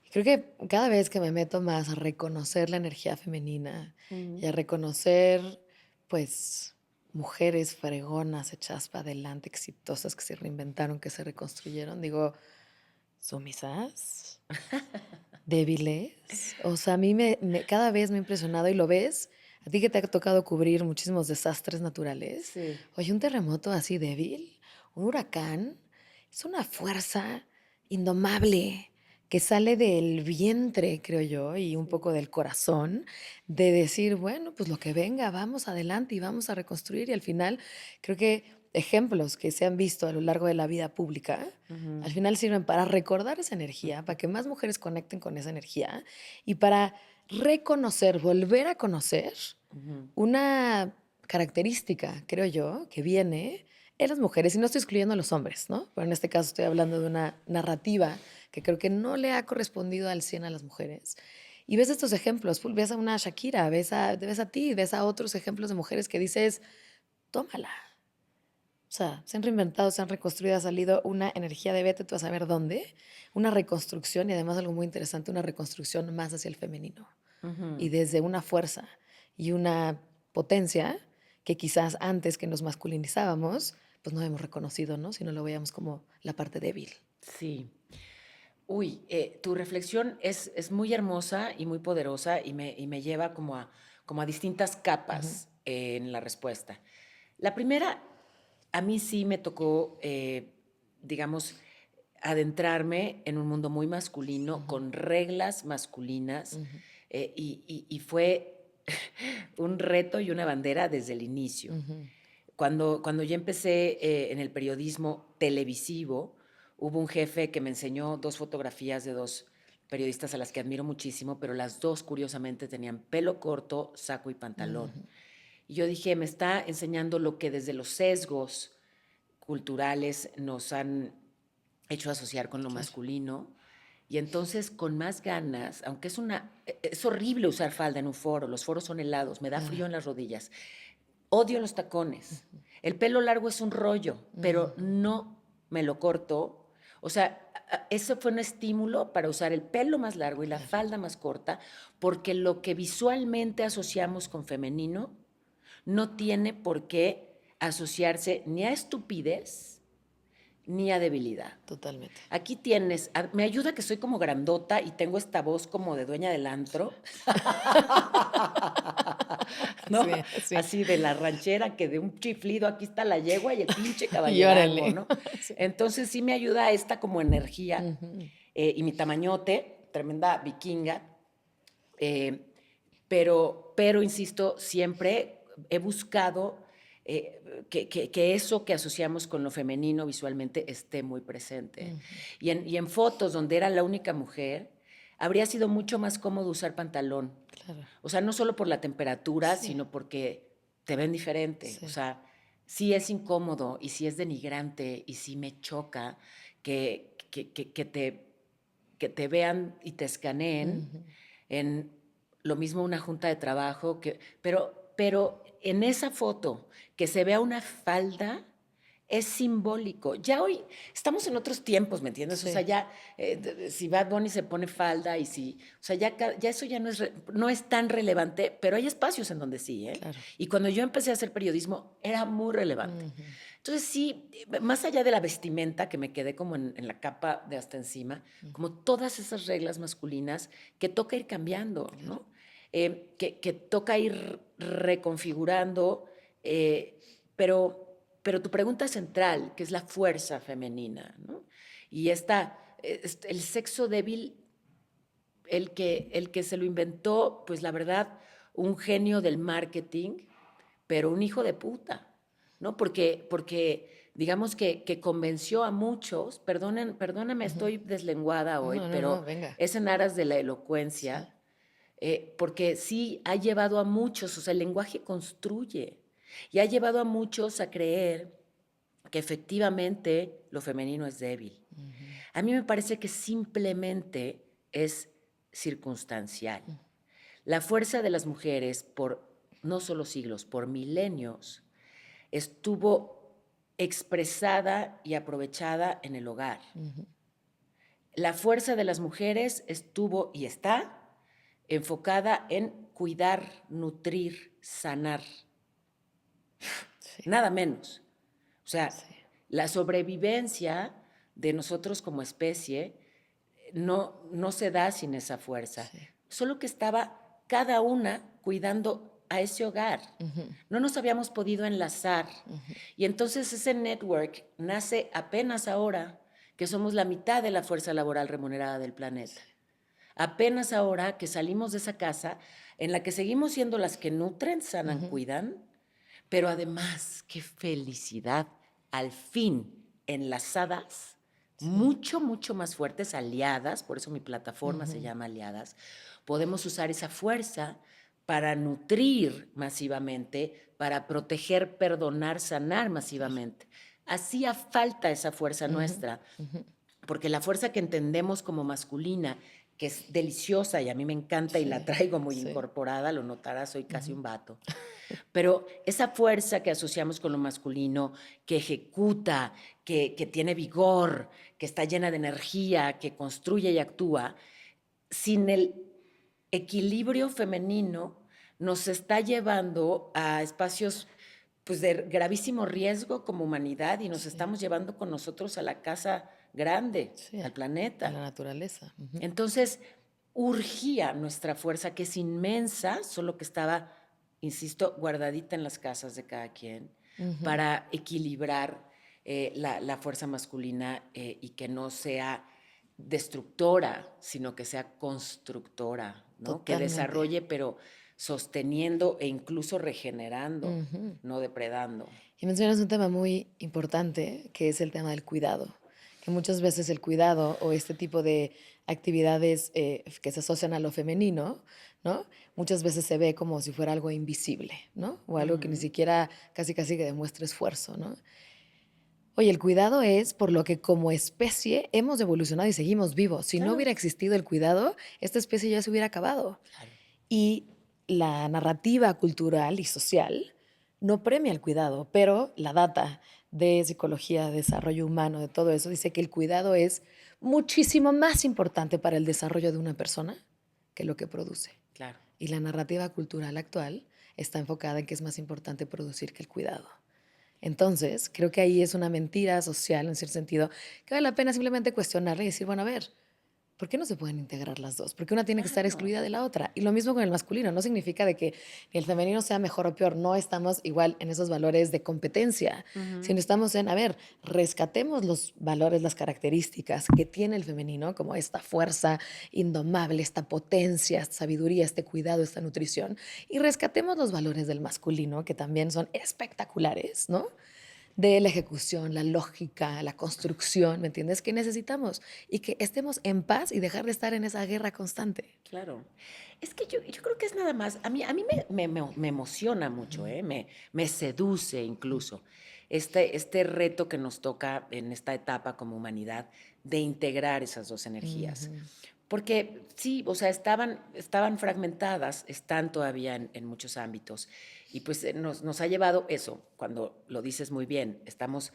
Y creo que cada vez que me meto más a reconocer la energía femenina y a reconocer, pues, mujeres fregonas, echadas para adelante, exitosas, que se reinventaron, que se reconstruyeron, digo, ¿sumisas? ¿Débiles? O sea, a mí cada vez me ha impresionado y lo ves, a ti que te ha tocado cubrir muchísimos desastres naturales. Sí. Oye, un terremoto así débil, un huracán, es una fuerza indomable que sale del vientre, creo yo, y un poco del corazón, de decir, bueno, pues lo que venga, vamos adelante y vamos a reconstruir. Y al final, creo que ejemplos que se han visto a lo largo de la vida pública, al final sirven para recordar esa energía, para que más mujeres conecten con esa energía y para reconocer, volver a conocer una característica, creo yo, que viene en las mujeres, y no estoy excluyendo a los hombres, ¿no? Pero en este caso estoy hablando de una narrativa que creo que no le ha correspondido al 100 a las mujeres. Y ves estos ejemplos, ves a una Shakira, ves a ti, ves a otros ejemplos de mujeres que dices, tómala. O sea, se han reinventado, se han reconstruido, ha salido una energía de vete tú a saber dónde, una reconstrucción y además algo muy interesante, una reconstrucción más hacia el femenino y desde una fuerza y una potencia que quizás antes que nos masculinizábamos, pues no hemos reconocido, ¿no? Si no lo veíamos como la parte débil. Sí. Uy, tu reflexión es muy hermosa y muy poderosa y me lleva como a distintas capas en la respuesta. La primera, a mí sí me tocó, digamos, adentrarme en un mundo muy masculino, con reglas masculinas, y fue un reto y una bandera desde el inicio. Cuando yo empecé en el periodismo televisivo, hubo un jefe que me enseñó dos fotografías de dos periodistas a las que admiro muchísimo, pero las dos curiosamente tenían pelo corto, saco y pantalón. Y yo dije, me está enseñando lo que desde los sesgos culturales nos han hecho asociar con lo masculino. Y entonces, con más ganas, aunque es horrible usar falda en un foro, los foros son helados, me da frío en las rodillas, odio los tacones. El pelo largo es un rollo, pero no me lo corto. O sea, eso fue un estímulo para usar el pelo más largo y la falda más corta, porque lo que visualmente asociamos con femenino no tiene por qué asociarse ni a estupidez ni a debilidad. Totalmente. Aquí tienes, me ayuda que soy como grandota y tengo esta voz como de dueña del antro, ¿no? Sí, sí. Así de la ranchera que de un chiflido, aquí está la yegua y el pinche Y caballerango, órale. ¿no? Sí. Entonces sí me ayuda esta como energía y mi tamañote, tremenda vikinga, eh, pero insisto, siempre he buscado que eso que asociamos con lo femenino visualmente esté muy presente. Y en fotos donde era la única mujer, habría sido mucho más cómodo usar pantalón. Claro. O sea, no solo por la temperatura, Sí. sino porque te ven diferente. Sí. O sea, sí es incómodo y sí es denigrante y sí me choca que te vean y te escaneen en lo mismo una junta de trabajo, pero en esa foto que se vea una falda es simbólico. Ya hoy estamos en otros tiempos, ¿me entiendes? Sí. O sea, ya si Bad Bunny se pone falda y si, o sea, ya eso ya no es tan relevante, pero hay espacios en donde sí, ¿eh? Claro. Y cuando yo empecé a hacer periodismo era muy relevante. Entonces sí, más allá de la vestimenta, que me quedé como en la capa de hasta encima, como todas esas reglas masculinas que toca ir cambiando, ¿no? Que toca ir reconfigurando, pero tu pregunta central, que es la fuerza femenina, ¿no? Y el sexo débil el que se lo inventó, pues la verdad, un genio del marketing, pero un hijo de puta, ¿no? Porque digamos que convenció a muchos, perdóname, estoy deslenguada hoy, No, no, pero no, venga. es en aras de la Sí. elocuencia, porque sí ha llevado a muchos, o sea, el lenguaje construye, y ha llevado a muchos a creer que efectivamente lo femenino es débil. A mí me parece que simplemente es circunstancial. La fuerza de las mujeres por no solo siglos, por milenios, estuvo expresada y aprovechada en el hogar. La fuerza de las mujeres estuvo y está enfocada en cuidar, nutrir, sanar, Sí, nada menos. O sea, sí, la sobrevivencia de nosotros como especie no se da sin esa fuerza. sí. Solo que estaba cada una cuidando a ese hogar. No nos habíamos podido enlazar. Y entonces ese network nace apenas ahora que somos la mitad de la fuerza laboral remunerada del planeta. Apenas ahora que salimos de esa casa en la que seguimos siendo las que nutren, sanan, cuidan, pero además, qué felicidad, al fin enlazadas, Sí. mucho, mucho más fuertes, aliadas, por eso mi plataforma se llama Aliadas, podemos usar esa fuerza para nutrir masivamente, para proteger, perdonar, sanar masivamente. Hacía falta esa fuerza nuestra, porque la fuerza que entendemos como masculina, que es deliciosa y a mí me encanta y la Sí, traigo muy sí. incorporada, lo notarás, soy casi un vato. Pero esa fuerza que asociamos con lo masculino, que ejecuta, que tiene vigor, que está llena de energía, que construye y actúa, sin el equilibrio femenino nos está llevando a espacios pues, de gravísimo riesgo como humanidad y nos Sí, estamos llevando con nosotros a la casa grande, sí, al a la planeta. naturaleza. Entonces, urgía nuestra fuerza, que es inmensa, solo que estaba, insisto, guardadita en las casas de cada quien, para equilibrar la fuerza masculina y que no sea destructora, sino que sea constructora, ¿no? Que Totalmente. desarrolle, pero sosteniendo e incluso regenerando, no depredando. Y mencionas un tema muy importante, que es el tema del cuidado, que muchas veces el cuidado o este tipo de actividades que se asocian a lo femenino, ¿no? Muchas veces se ve como si fuera algo invisible, ¿no? O algo que ni siquiera casi casi que demuestra esfuerzo, ¿no? Oye, el cuidado es por lo que como especie hemos evolucionado y seguimos vivos. Si no Claro, hubiera existido el cuidado, esta especie ya se hubiera acabado. claro. Y la narrativa cultural y social no premia el cuidado, pero la data de psicología, de desarrollo humano, de todo eso, dice que el cuidado es muchísimo más importante para el desarrollo de una persona que lo que produce. Claro. Y la narrativa cultural actual está enfocada en que es más importante producir que el cuidado. Entonces, creo que ahí es una mentira social, en cierto sentido, que vale la pena simplemente cuestionarla y decir, bueno, a ver, ¿por qué no se pueden integrar las dos? ¿Por qué una tiene que estar Claro. excluida de la otra? Y lo mismo con el masculino. No significa de que ni el femenino sea mejor o peor. No estamos igual en esos valores de competencia, sino estamos en, a ver, rescatemos los valores, las características que tiene el femenino, como esta fuerza indomable, esta potencia, esta sabiduría, este cuidado, esta nutrición, y rescatemos los valores del masculino, que también son espectaculares, ¿no? De la ejecución, la lógica, la construcción, ¿me entiendes? Que necesitamos y que estemos en paz y dejar de estar en esa guerra constante. Claro. Es que yo creo que es nada más, a mí me emociona mucho, me seduce incluso este reto que nos toca en esta etapa como humanidad de integrar esas dos energías. Porque sí, o sea, estaban fragmentadas, están todavía en muchos ámbitos. Y pues nos ha llevado eso, cuando lo dices muy bien, estamos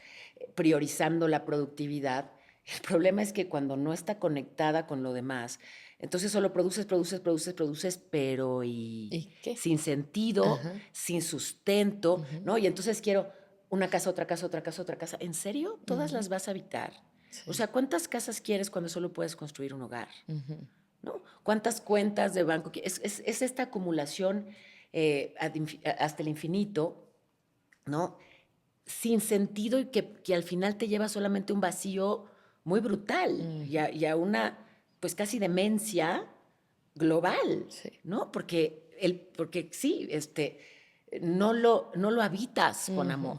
priorizando la productividad. El problema es que cuando no está conectada con lo demás, entonces solo produces, pero ¿Y qué? sin sentido, Ajá. sin sustento, ¿no? Y entonces quiero una casa, otra casa, otra casa, otra casa. ¿En serio? ¿Todas las vas a habitar? O Sí. sea, ¿cuántas casas quieres cuando solo puedes construir un hogar? ¿No? ¿Cuántas cuentas de banco? Es esta acumulación hasta el infinito, ¿no? Sin sentido y que al final te lleva solamente un vacío muy brutal y a una, pues casi demencia, global, Sí. ¿no? Porque sí, no lo habitas con amor.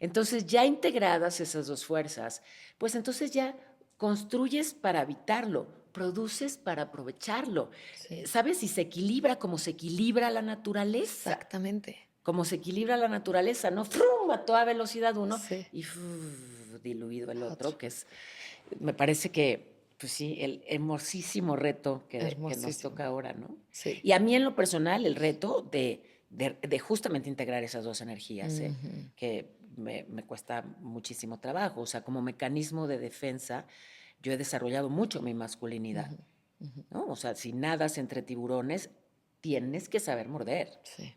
Entonces, ya integradas esas dos fuerzas, pues entonces ya construyes para habitarlo, produces para aprovecharlo. Sí. ¿Sabes? Y se equilibra como se equilibra la naturaleza. Exactamente. Como se equilibra la naturaleza, ¿no? ¡Frum! A toda velocidad uno Sí. y diluido el Otro. otro, me parece que, pues sí, el hermosísimo reto que nos Hermosísimo. toca ahora, ¿no? Sí. Y a mí en lo personal, el reto de justamente integrar esas dos energías, que me cuesta muchísimo trabajo. O sea, como mecanismo de defensa, yo he desarrollado mucho mi masculinidad, ¿no? O sea, si nadas entre tiburones, tienes que saber morder. Sí.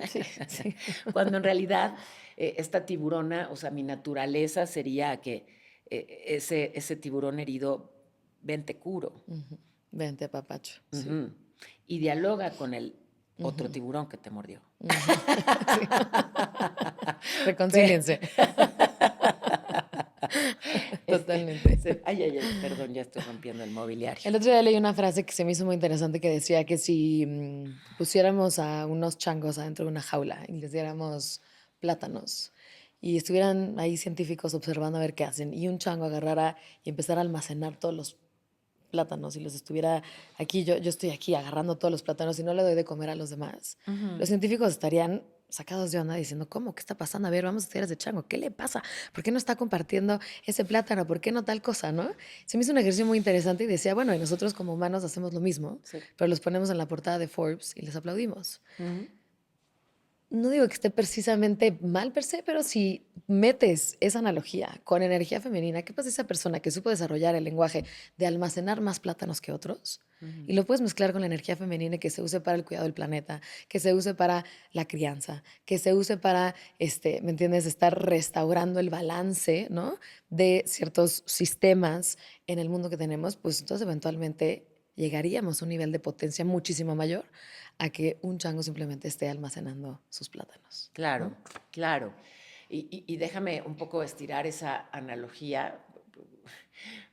Sí, sí. Cuando en realidad esta tiburona, o sea, mi naturaleza sería que ese tiburón herido, ven te curo. Vente, papacho. Sí. Ujú. Y dialoga con el otro tiburón que te mordió. Sí. Reconcíliense. Totalmente. Ay, perdón, ya estoy rompiendo el mobiliario. El otro día leí una frase que se me hizo muy interesante que decía que si pusiéramos a unos changos adentro de una jaula y les diéramos plátanos y estuvieran ahí científicos observando a ver qué hacen y un chango agarrara y empezara a almacenar todos los plátanos y los estuviera aquí, yo estoy aquí agarrando todos los plátanos y no le doy de comer a los demás, los científicos estarían sacados de onda diciendo, ¿cómo? ¿Qué está pasando? A ver, vamos a estudiar a ese chango. ¿Qué le pasa? ¿Por qué no está compartiendo ese plátano? ¿Por qué no tal cosa, no? Se me hizo un ejercicio muy interesante y decía, bueno, y nosotros como humanos hacemos lo mismo, Sí. pero los ponemos en la portada de Forbes y les aplaudimos. Ujú. No digo que esté precisamente mal per se, pero si metes esa analogía con energía femenina, ¿qué pasa esa persona que supo desarrollar el lenguaje de almacenar más plátanos que otros? Y lo puedes mezclar con la energía femenina que se use para el cuidado del planeta, que se use para la crianza, que se use para, ¿me entiendes?, estar restaurando el balance, ¿no?, de ciertos sistemas en el mundo que tenemos, pues entonces eventualmente llegaríamos a un nivel de potencia muchísimo mayor a que un chango simplemente esté almacenando sus plátanos. Claro, ¿no? claro. Y déjame un poco estirar esa analogía.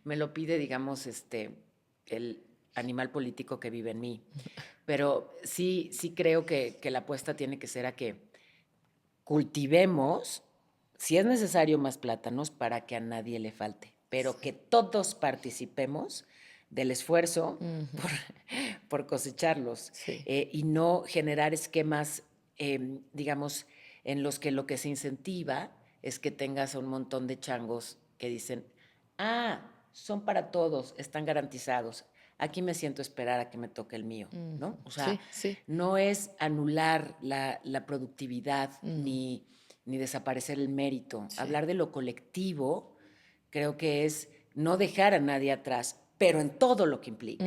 Me lo pide, digamos, el animal político que vive en mí. Pero sí creo que la apuesta tiene que ser a que cultivemos, si es necesario, más plátanos para que a nadie le falte, pero que todos participemos del esfuerzo por cosecharlos Sí. y no generar esquemas, digamos, en los que lo que se incentiva es que tengas a un montón de changos que dicen, son para todos, están garantizados. Aquí me siento a esperar a que me toque el mío, ¿no? O sea, Sí, sí. no es anular la productividad ni desaparecer el mérito. Sí. Hablar de lo colectivo creo que es no dejar a nadie atrás, pero en todo lo que implica,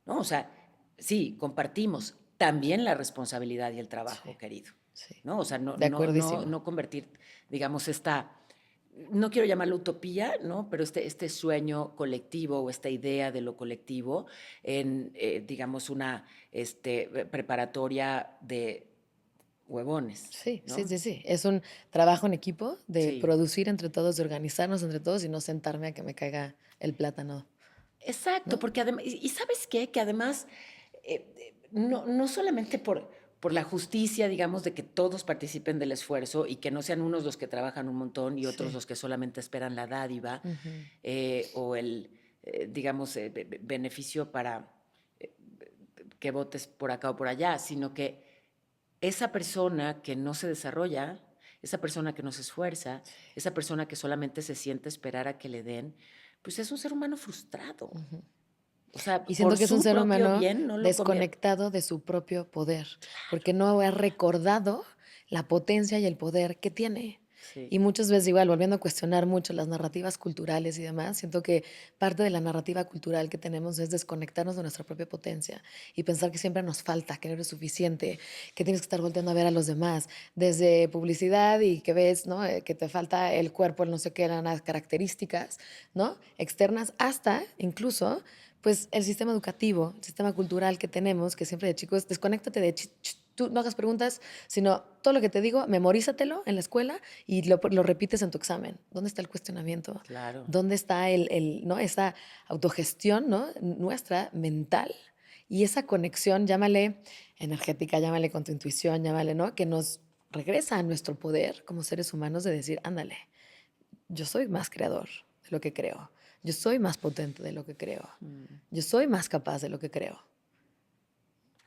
¿no? O sea, sí, compartimos también la responsabilidad y el trabajo, Sí. querido, Sí. ¿no? O sea, De acuerdísimo. no convertir, digamos, no quiero llamarlo utopía, ¿no? Pero este sueño colectivo o esta idea de lo colectivo en, digamos, una preparatoria de huevones, Sí, ¿no? sí, sí, sí. Es un trabajo en equipo de Sí. producir entre todos, de organizarnos entre todos y no sentarme a que me caiga el plátano. Exacto, ¿No? porque además, y ¿sabes qué? Que además, no solamente por la justicia, digamos, de que todos participen del esfuerzo y que no sean unos los que trabajan un montón y otros Sí. los que solamente esperan la dádiva o el, digamos, beneficio para que votes por acá o por allá, sino que esa persona que no se desarrolla, esa persona que no se esfuerza, esa persona que solamente se siente esperar a que le den, pues es un ser humano frustrado. O sea, Y por siento que es un su ser propio humano bien no lo conviene. desconectado de su propio poder, porque no ha recordado la potencia y el poder que tiene. Sí. Y muchas veces igual, volviendo a cuestionar mucho las narrativas culturales y demás, siento que parte de la narrativa cultural que tenemos es desconectarnos de nuestra propia potencia y pensar que siempre nos falta, que no eres suficiente, que tienes que estar volteando a ver a los demás, desde publicidad y que ves, ¿no?, que te falta el cuerpo, el no sé qué, las características, ¿no?, externas, hasta incluso pues el sistema educativo, el sistema cultural que tenemos, que siempre de chicos, desconéctate de tú no hagas preguntas, sino todo lo que te digo, memorízatelo en la escuela y lo repites en tu examen. ¿Dónde está el cuestionamiento? Claro. ¿Dónde está ¿no?, esa autogestión, ¿no?, nuestra mental Y esa conexión, llámale energética, llámale con tu intuición, llámale, ¿no? Que nos regresa a nuestro poder como seres humanos de decir, ándale, yo soy más creador de lo que creo. Yo soy más potente de lo que creo. Yo soy más capaz de lo que creo.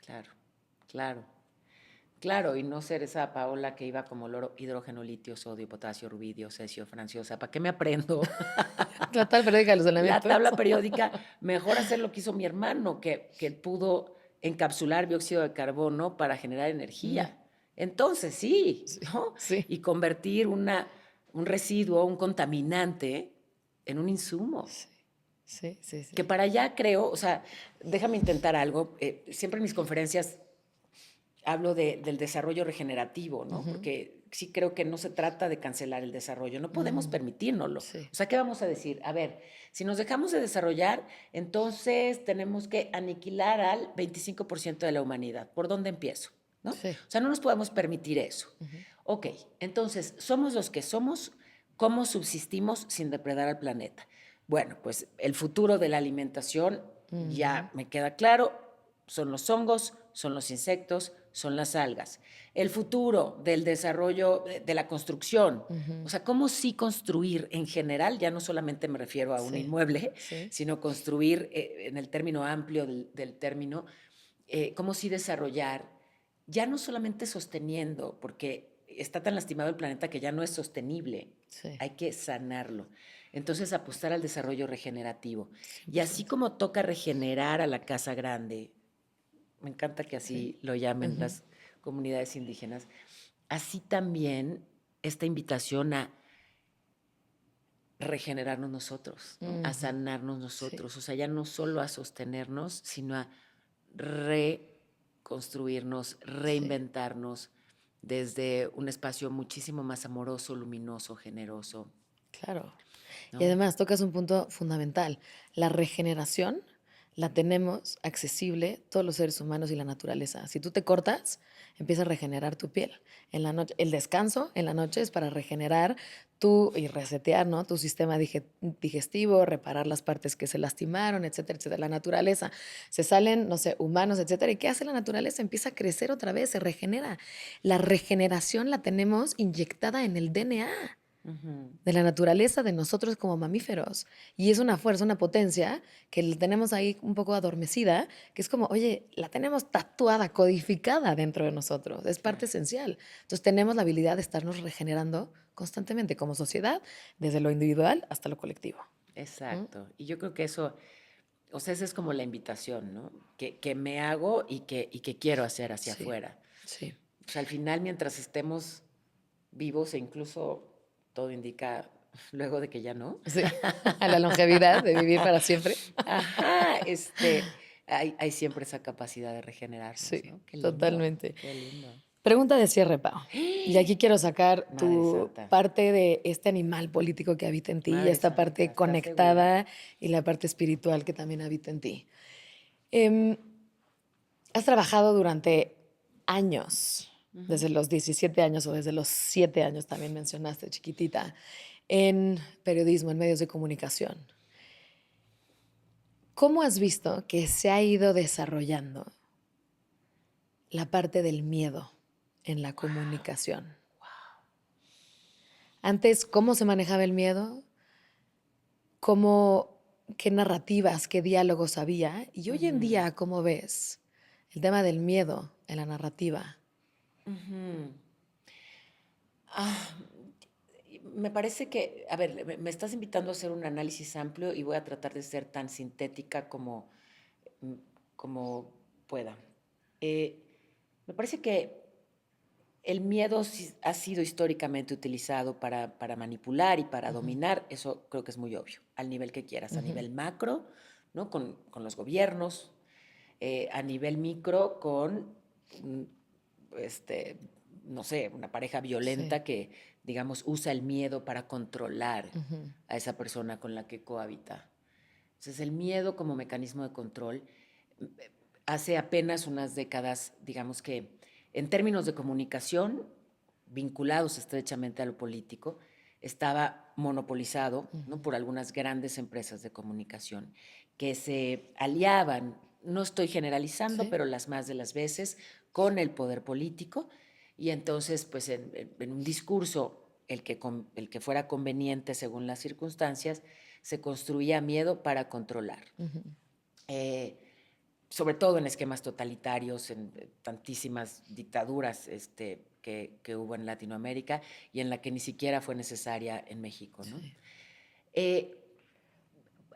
Claro, claro. Claro, y no ser esa Paola que iba como loro, hidrógeno, litio, sodio, potasio, rubidio, cesio, franciosa. ¿Para qué me aprendo La tal periódica del la ordenamiento. tabla periódica? Mejor hacer lo que hizo mi hermano, que pudo encapsular dióxido de carbono para generar energía. Entonces, sí, Sí, ¿no? sí. Y convertir un residuo, un contaminante, en un insumo. Sí, sí, sí. Que para allá creo, o sea, déjame intentar algo. Siempre en mis conferencias hablo del desarrollo regenerativo, ¿no? Porque sí creo que no se trata de cancelar el desarrollo, no podemos permitírnoslo. Sí. O sea, ¿qué vamos a decir? A ver, si nos dejamos de desarrollar, entonces tenemos que aniquilar al 25% de la humanidad. ¿Por dónde empiezo? ¿No? Sí. O sea, no nos podemos permitir eso. Ok, entonces, somos los que somos, ¿cómo subsistimos sin depredar al planeta? Bueno, pues el futuro de la alimentación ya me queda claro, son los hongos, son los insectos, son las algas. El futuro del desarrollo de la construcción, o sea, cómo sí construir en general, ya no solamente me refiero a un inmueble, sino construir en el término amplio del término, cómo sí desarrollar, ya no solamente sosteniendo, porque está tan lastimado el planeta que ya no es sostenible, hay que sanarlo. Entonces, apostar al desarrollo regenerativo. 100%. Y así como toca regenerar a la Casa Grande, me encanta que así lo llamen las comunidades indígenas, así también esta invitación a regenerarnos nosotros, ¿no? A sanarnos nosotros, o sea, ya no solo a sostenernos, sino a reconstruirnos, reinventarnos desde un espacio muchísimo más amoroso, luminoso, generoso. Claro. ¿No? Y además tocas un punto fundamental. La regeneración la tenemos accesible todos los seres humanos y la naturaleza. Si tú te cortas, empieza a regenerar tu piel. En la noche, el descanso en la noche es para regenerar y resetear, ¿no? Tu sistema digestivo, reparar las partes que se lastimaron, etcétera, etcétera. La naturaleza. Se salen, no sé, humanos, etcétera. ¿Y qué hace la naturaleza? Empieza a crecer otra vez, se regenera. La regeneración la tenemos inyectada en el DNA de la naturaleza, de nosotros como mamíferos. Y es una fuerza, una potencia que la tenemos ahí un poco adormecida, que es como, oye, la tenemos tatuada, codificada dentro de nosotros. Es parte esencial. Entonces tenemos la habilidad de estarnos regenerando constantemente como sociedad, desde lo individual hasta lo colectivo. Exacto. Y yo creo que eso, o sea, esa es como la invitación, ¿no? Que me hago y que quiero hacer hacia Sí, afuera. sí. O sea, al final, mientras estemos vivos, e incluso todo indica luego de que ya no. Sí, a la longevidad de vivir para siempre. Ajá, hay siempre esa capacidad de regenerarnos, Sí, ¿no? Qué lindo, totalmente. qué lindo. Pregunta de cierre, Pau. Y aquí quiero sacar Madre tu Santa, parte de este animal político que habita en ti y Madre esta Santa, parte ¿estás segura? conectada y la parte espiritual que también habita en ti. Em, Has trabajado durante años, desde los 17 años o desde los 7 años, también mencionaste, chiquitita, en periodismo, en medios de comunicación. ¿Cómo has visto que se ha ido desarrollando la parte del miedo en la comunicación? Antes, ¿cómo se manejaba el miedo? ¿Qué narrativas, qué diálogos había? Y hoy en día, ¿cómo ves el tema del miedo en la narrativa? Ah, me parece que, a ver, me estás invitando a hacer un análisis amplio y voy a tratar de ser tan sintética mm, como pueda. Eh, Me parece que el miedo ha sido históricamente utilizado para manipular y para dominar, eso creo que es muy obvio, al nivel que quieras, a nivel macro, ¿no? Con los gobiernos, a nivel micro con, mm, este, no sé, una pareja Sí. violenta que, digamos, usa el miedo para controlar a esa persona con la que cohabita. Entonces, el miedo como mecanismo de control, hace apenas unas décadas, digamos que en términos de comunicación, vinculados estrechamente a lo político, estaba monopolizado, ¿no? Por algunas grandes empresas de comunicación que se aliaban no estoy generalizando, Sí. pero las más de las veces, con el poder político. Y entonces, pues en un discurso, el que fuera conveniente según las circunstancias, se construía miedo para controlar. Eh, sobre todo en esquemas totalitarios, en tantísimas dictaduras que hubo en Latinoamérica y en la que ni siquiera fue necesaria en México, ¿no? Sí.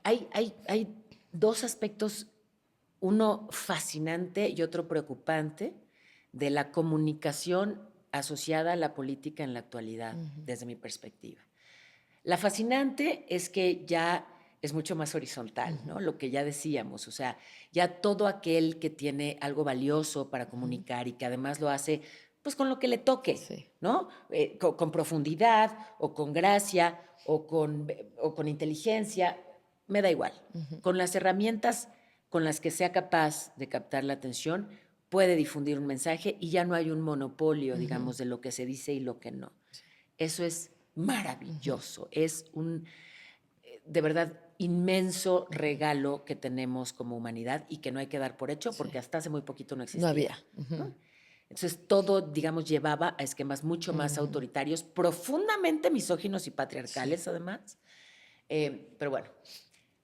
Hay dos aspectos, uno fascinante y otro preocupante, de la comunicación asociada a la política en la actualidad, desde mi perspectiva. La fascinante es que ya es mucho más horizontal, ¿no? Lo que ya decíamos, o sea, ya todo aquel que tiene algo valioso para comunicar y que además lo hace pues con lo que le toque, Sí. ¿no? Con profundidad o con gracia o con inteligencia, me da igual. Con las herramientas con las que sea capaz de captar la atención, puede difundir un mensaje y ya no hay un monopolio, digamos, de lo que se dice y lo que no. Eso es maravilloso, es un, de verdad, inmenso regalo que tenemos como humanidad y que no hay que dar por hecho porque hasta hace muy poquito no existía. No había. ¿No? Entonces todo, digamos, llevaba a esquemas mucho más autoritarios, profundamente misóginos y patriarcales además. Pero bueno,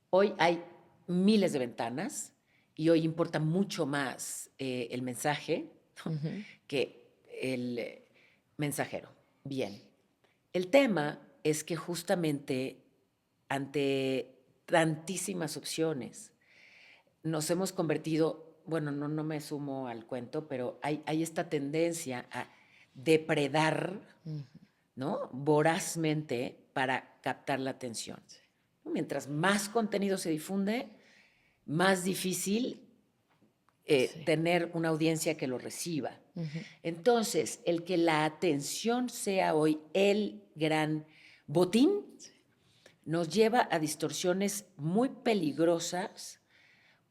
hoy hay miles de ventanas y hoy importa mucho más el mensaje, ¿no? que el mensajero. Bien, el tema es que justamente ante tantísimas opciones nos hemos convertido, bueno, no me sumo al cuento, pero hay esta tendencia a depredar, ¿no? Vorazmente para captar la atención. Mientras más contenido se difunde, más difícil tener una audiencia que lo reciba. Entonces, el que la atención sea hoy el gran botín nos lleva a distorsiones muy peligrosas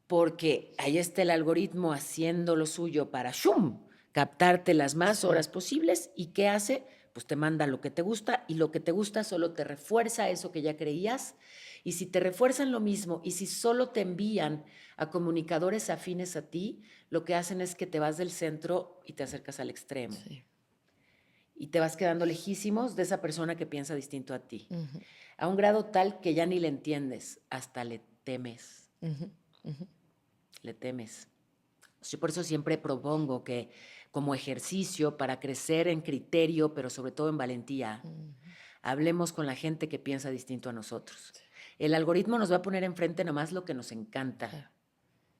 porque ahí está el algoritmo haciendo lo suyo para ¡shum! Captarte las más horas posibles. ¿Y qué hace? Pues te manda lo que te gusta y lo que te gusta solo te refuerza eso que ya creías. Y si te refuerzan lo mismo y si solo te envían a comunicadores afines a ti, lo que hacen es que te vas del centro y te acercas al extremo. Sí. Y te vas quedando lejísimos de esa persona que piensa distinto a ti. A un grado tal que ya ni le entiendes, hasta le temes. Le temes. Yo por eso siempre propongo que como ejercicio para crecer en criterio, pero sobre todo en valentía, hablemos con la gente que piensa distinto a nosotros. El algoritmo nos va a poner enfrente nomás lo que nos encanta,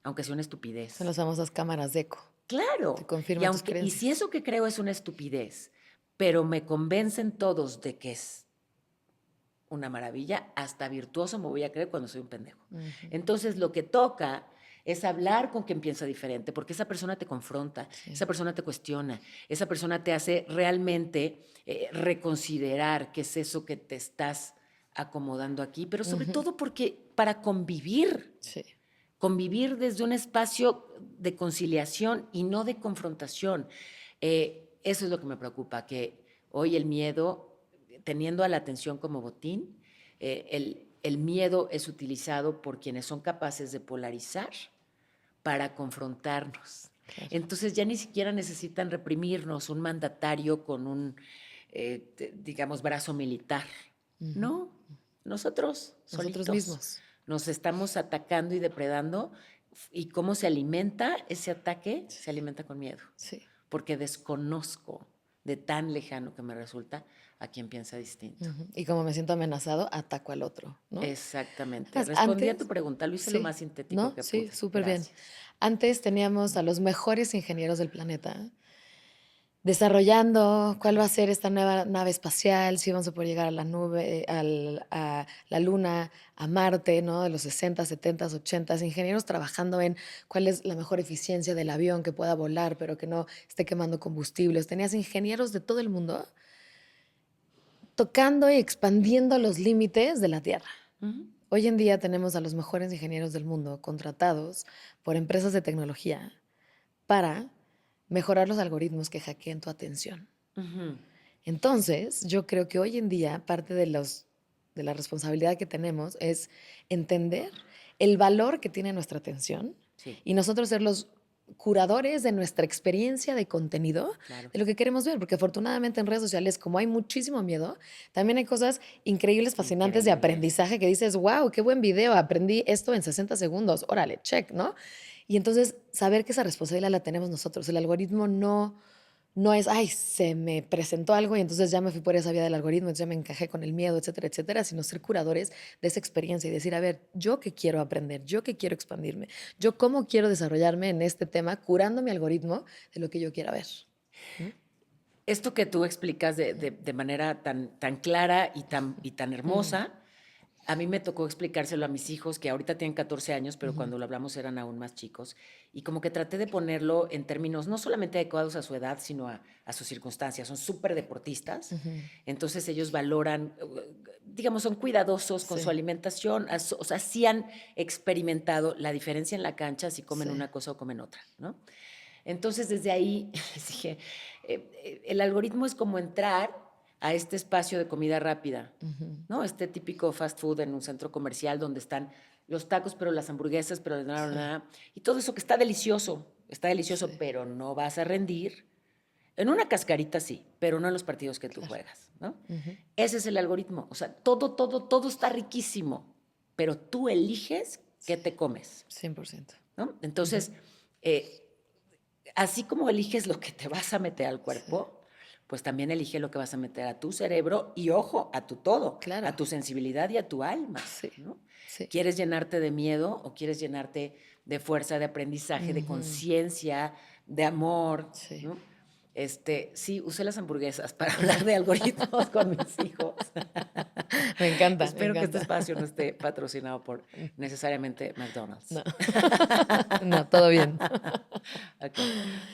aunque sea una estupidez. Son las famosas cámaras de eco. Claro. Te confirma tus Y creencias. si eso que creo es una estupidez, pero me convencen todos de que es una maravilla, hasta virtuoso me voy a creer cuando soy un pendejo. Entonces, lo que toca es hablar con quien piensa diferente, porque esa persona te confronta, esa persona te cuestiona, esa persona te hace realmente reconsiderar qué es eso que te estás acomodando aquí, pero sobre todo porque para convivir, convivir desde un espacio de conciliación y no de confrontación. Eso es lo que me preocupa, que hoy el miedo, teniendo a la atención como botín, el miedo es utilizado por quienes son capaces de polarizar para confrontarnos. Claro. Entonces ya ni siquiera necesitan reprimirnos un mandatario con un, digamos, brazo militar. No, nosotros solitos mismos nos estamos atacando y depredando. ¿Y cómo se alimenta ese ataque? Se alimenta con miedo. Sí. Porque desconozco de tan lejano que me resulta a quien piensa distinto. Y como me siento amenazado, ataco al otro, ¿no? Exactamente. Además, Respondí a tu pregunta, lo hice lo más sintético ¿no? que Sí, pude. súper bien. Gracias. Antes teníamos a los mejores ingenieros del planeta desarrollando cuál va a ser esta nueva nave espacial, si vamos a poder llegar a la nube, a la Luna, a Marte, ¿no? De los 60, 70, 80, ingenieros trabajando en cuál es la mejor eficiencia del avión que pueda volar, pero que no esté quemando combustibles. Tenías ingenieros de todo el mundo tocando y expandiendo los límites de la Tierra. Hoy en día tenemos a los mejores ingenieros del mundo contratados por empresas de tecnología para mejorar los algoritmos que hackeen tu atención. Entonces, yo creo que hoy en día parte de la responsabilidad que tenemos es entender el valor que tiene nuestra atención Sí. Y nosotros ser los curadores de nuestra experiencia de contenido, Claro. de lo que queremos ver, porque afortunadamente en redes sociales, como hay muchísimo miedo, también hay cosas increíbles, fascinantes de Increíble. aprendizaje que dices, wow, qué buen video, aprendí esto en 60 segundos, órale, check, ¿no? Y entonces saber que esa responsabilidad la tenemos nosotros, el algoritmo no es, ay, se me presentó algo y entonces ya me fui por esa vía del algoritmo, entonces ya me encajé con el miedo, etcétera, etcétera, sino ser curadores de esa experiencia y decir, a ver, yo qué quiero aprender, yo qué quiero expandirme, yo cómo quiero desarrollarme en este tema, curando mi algoritmo de lo que yo quiera ver. ¿Mm? Esto que tú explicas de manera tan clara y tan hermosa, a mí me tocó explicárselo a mis hijos, que ahorita tienen 14 años, pero cuando lo hablamos eran aún más chicos, y como que traté de ponerlo en términos no solamente adecuados a su edad, sino a sus circunstancias. Son súper deportistas, entonces ellos valoran, digamos, son cuidadosos con su Sí. alimentación, o sea, sí han experimentado la diferencia en la cancha si comen Sí. una cosa o comen otra, ¿no? Entonces, desde ahí dije, el algoritmo es como entrar a este espacio de comida rápida, ¿no? Este típico fast food en un centro comercial donde están los tacos, pero las hamburguesas, pero y todo eso que está delicioso, Sí. pero no vas a rendir. En una cascarita sí, pero no en los partidos que tú Claro. juegas, ¿no? Ese es el algoritmo. O sea, todo está riquísimo, pero tú eliges qué te comes, 100%. ¿no? Entonces, eh, así como eliges lo que te vas a meter al Sí. cuerpo, pues también elige lo que vas a meter a tu cerebro y, ojo, a tu todo, Claro. a tu sensibilidad y a tu alma, Sí. ¿no? Sí. ¿Quieres llenarte de miedo o quieres llenarte de fuerza, de aprendizaje, de conciencia, de amor, Sí. ¿no? Sí, usé las hamburguesas para hablar de algoritmos con mis hijos. Me encanta, me Espero que este encanta. espacio no esté patrocinado por necesariamente McDonald's. No. No, todo bien. Ok,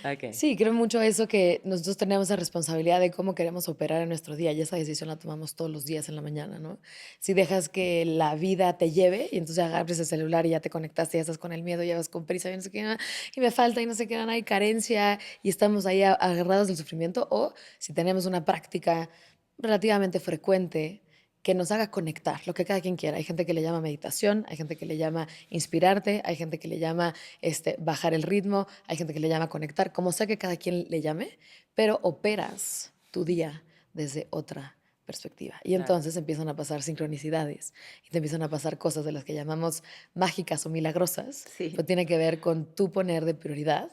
ok. Sí, creo mucho eso que nosotros tenemos la responsabilidad de cómo queremos operar en nuestro día y esa decisión la tomamos todos los días en la mañana, ¿no? Si dejas que la vida te lleve y entonces agarres el celular y ya te conectaste, ya estás con el miedo, ya vas con prisa y no sé qué, y me falta y no sé qué, hay carencia y estamos ahí agarrados del sufrimiento, o si tenemos una práctica relativamente frecuente que nos haga conectar, lo que cada quien quiera. Hay gente que le llama meditación, hay gente que le llama inspirarte, hay gente que le llama bajar el ritmo, hay gente que le llama conectar, como sea que cada quien le llame, pero operas tu día desde otra perspectiva. Y Claro. entonces empiezan a pasar sincronicidades y te empiezan a pasar cosas de las que llamamos mágicas o milagrosas, Sí. pero tiene que ver con tu poner de prioridad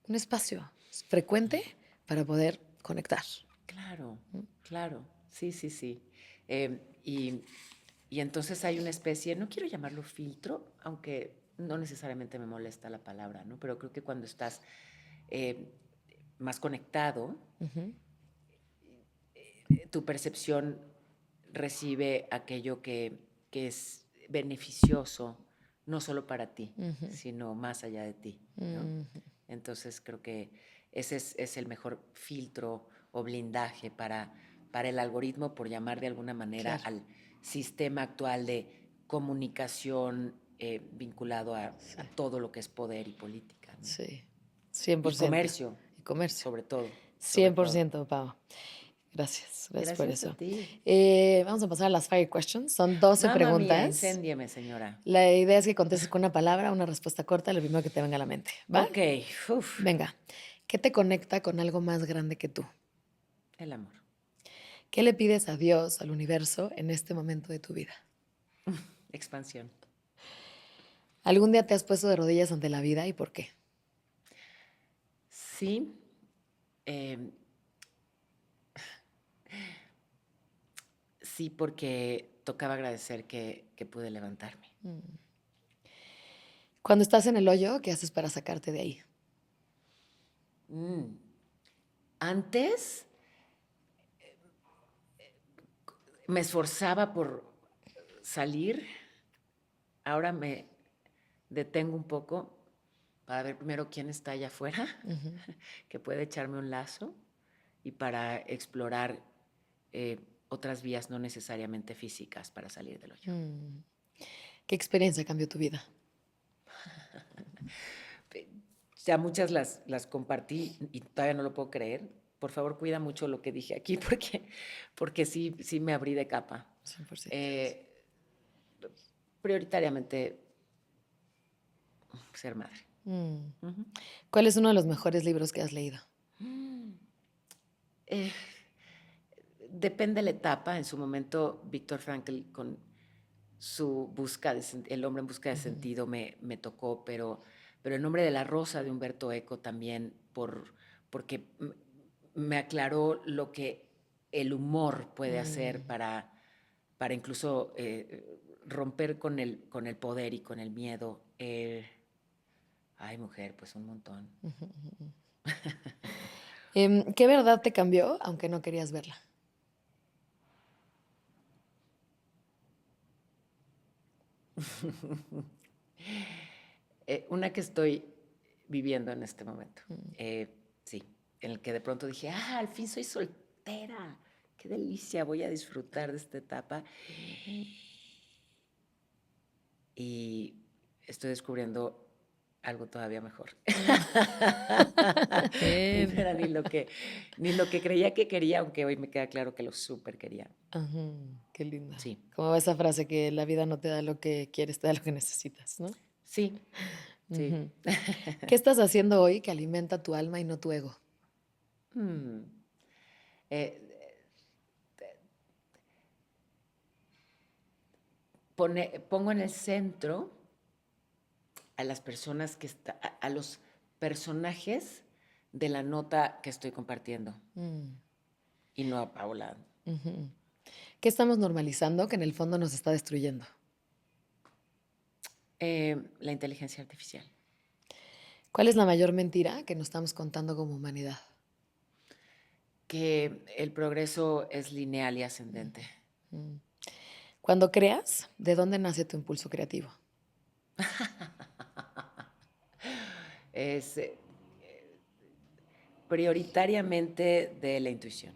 un espacio frecuente para poder conectar. Claro, claro, sí, sí, sí. Eh, y, y entonces hay una especie, no quiero llamarlo filtro, aunque no necesariamente me molesta la palabra, ¿no? Pero creo que cuando estás eh, más conectado, tu percepción recibe aquello que es beneficioso, no solo para ti, sino más allá de ti, ¿no? Entonces creo que ese es el mejor filtro o blindaje para el algoritmo, por llamar de alguna manera Claro. al sistema actual de comunicación vinculado a todo lo que es poder y política, ¿no? Sí, Y 100%. comercio, Y comercio. sobre todo. 100%, Pau. Gracias, gracias por Gracias a eso. ti. Vamos a pasar a las fire questions. Son 12 Mamma mía, preguntas. incéndiame, señora. La idea es que contestes con una palabra, una respuesta corta, lo primero que te venga a la mente. ¿Va? Ok, uf, Venga. ¿Qué te conecta con algo más grande que tú? el amor. ¿Qué le pides a Dios, al universo, en este momento de tu vida? Expansión. ¿Algún día te has puesto de rodillas ante la vida y por qué? Sí. eh, sí, porque tocaba agradecer que pude levantarme. Cuando estás en el hoyo, ¿qué haces para sacarte de ahí? Mm. Antes me esforzaba por salir, ahora me detengo un poco para ver primero quién está allá afuera, que puede echarme un lazo, y para explorar eh, otras vías no necesariamente físicas para salir del hoyo. ¿Qué experiencia cambió tu vida? Ya muchas las compartí y todavía no lo puedo creer. Por favor, cuida mucho lo que dije aquí porque sí me abrí de capa. 100%. Eh, prioritariamente ser madre. Mm. Ujú. ¿Cuál es uno de los mejores libros que has leído? Eh, Depende de la etapa. En su momento, Viktor Frankl con su el hombre en busca de sentido me tocó, pero El nombre de la rosa de Humberto Eco también, porque me aclaró lo que el humor puede hacer Mm. para incluso romper con el poder y con el miedo. Ay, mujer, pues un montón. ¿Qué verdad te cambió, aunque no querías verla? Una que estoy viviendo en este momento. Sí, en el que de pronto dije, al fin soy soltera. Qué delicia, voy a disfrutar de esta etapa. Y estoy descubriendo algo todavía mejor. No Bien. era ni lo que creía que quería, aunque hoy me queda claro que lo súper quería. Ajá, qué linda. Sí, Como esa frase que la vida no te da lo que quieres, te da lo que necesitas, ¿no? sí, sí. Ujú. ¿Qué estás haciendo hoy que alimenta tu alma y no tu ego? Hmm. Eh, Pongo en el centro a las personas a los personajes de la nota que estoy compartiendo Mm, y no a Paula. ujú. ¿Qué estamos normalizando que en el fondo nos está destruyendo? La inteligencia artificial. ¿Cuál es la mayor mentira que nos estamos contando como humanidad? Que el progreso es lineal y ascendente. Mm. Cuando creas, ¿de dónde nace tu impulso creativo? Es prioritariamente de la intuición.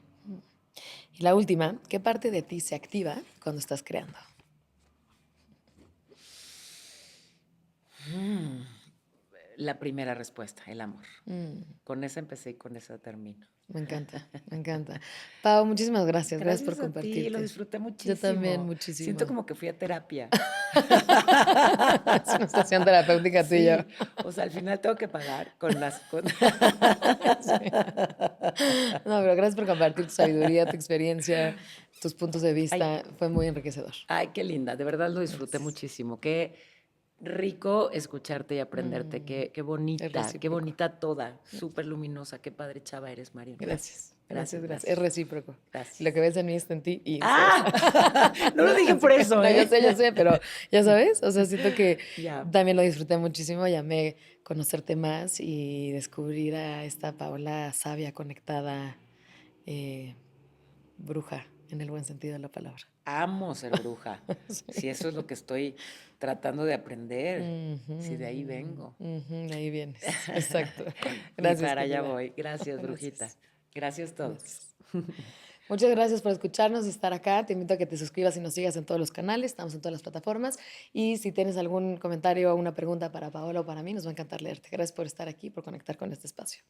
Y la última, ¿qué parte de ti se activa cuando estás creando? La primera respuesta, el amor. Mm, Con esa empecé y con esa termino. me encanta, me encanta. Pau, muchísimas gracias. Gracias por Gracias a ti, lo compartirte. disfruté Yo también muchísimo. Siento muchísimo. como que fui a terapia. Es una estación terapéutica tú y yo. Sí, o sea, al final tengo que pagar con las... Sí. No, pero gracias por compartir tu sabiduría, tu experiencia, tus puntos de Ay, vista. Fue muy enriquecedor. ay, qué linda, de verdad lo disfruté Gracias. muchísimo. Qué rico escucharte y aprenderte. Mm, es Qué recíproco. bonita toda, súper luminosa. Qué padre chava eres, Marion. Gracias. Gracias, Gracias, gracias, gracias. Es gracias. recíproco. Lo que Gracias. ves en mí está en ti y viceversa. ¡Ah! No lo dije Así por que, eso, no, ¿eh? yo sé, pero ya sabes, o sea, siento que Ya. también lo disfruté muchísimo, llamé conocerte más y descubrir a esta Paola sabia, conectada, eh, bruja, en el buen sentido de la palabra. Amo ser bruja. Sí. Si eso es lo que estoy tratando de aprender, si de ahí Ujú, vengo. ujú, ahí vienes, exacto. Y Gracias, para allá querida. voy. Gracias, brujita. Gracias, Gracias a todos. gracias. Muchas gracias por escucharnos y estar acá. Te invito a que te suscribas y nos sigas en todos los canales. Estamos en todas las plataformas. Y si tienes algún comentario o una pregunta para Paola o para mí, nos va a encantar leerte. Gracias por estar aquí, por conectar con este espacio.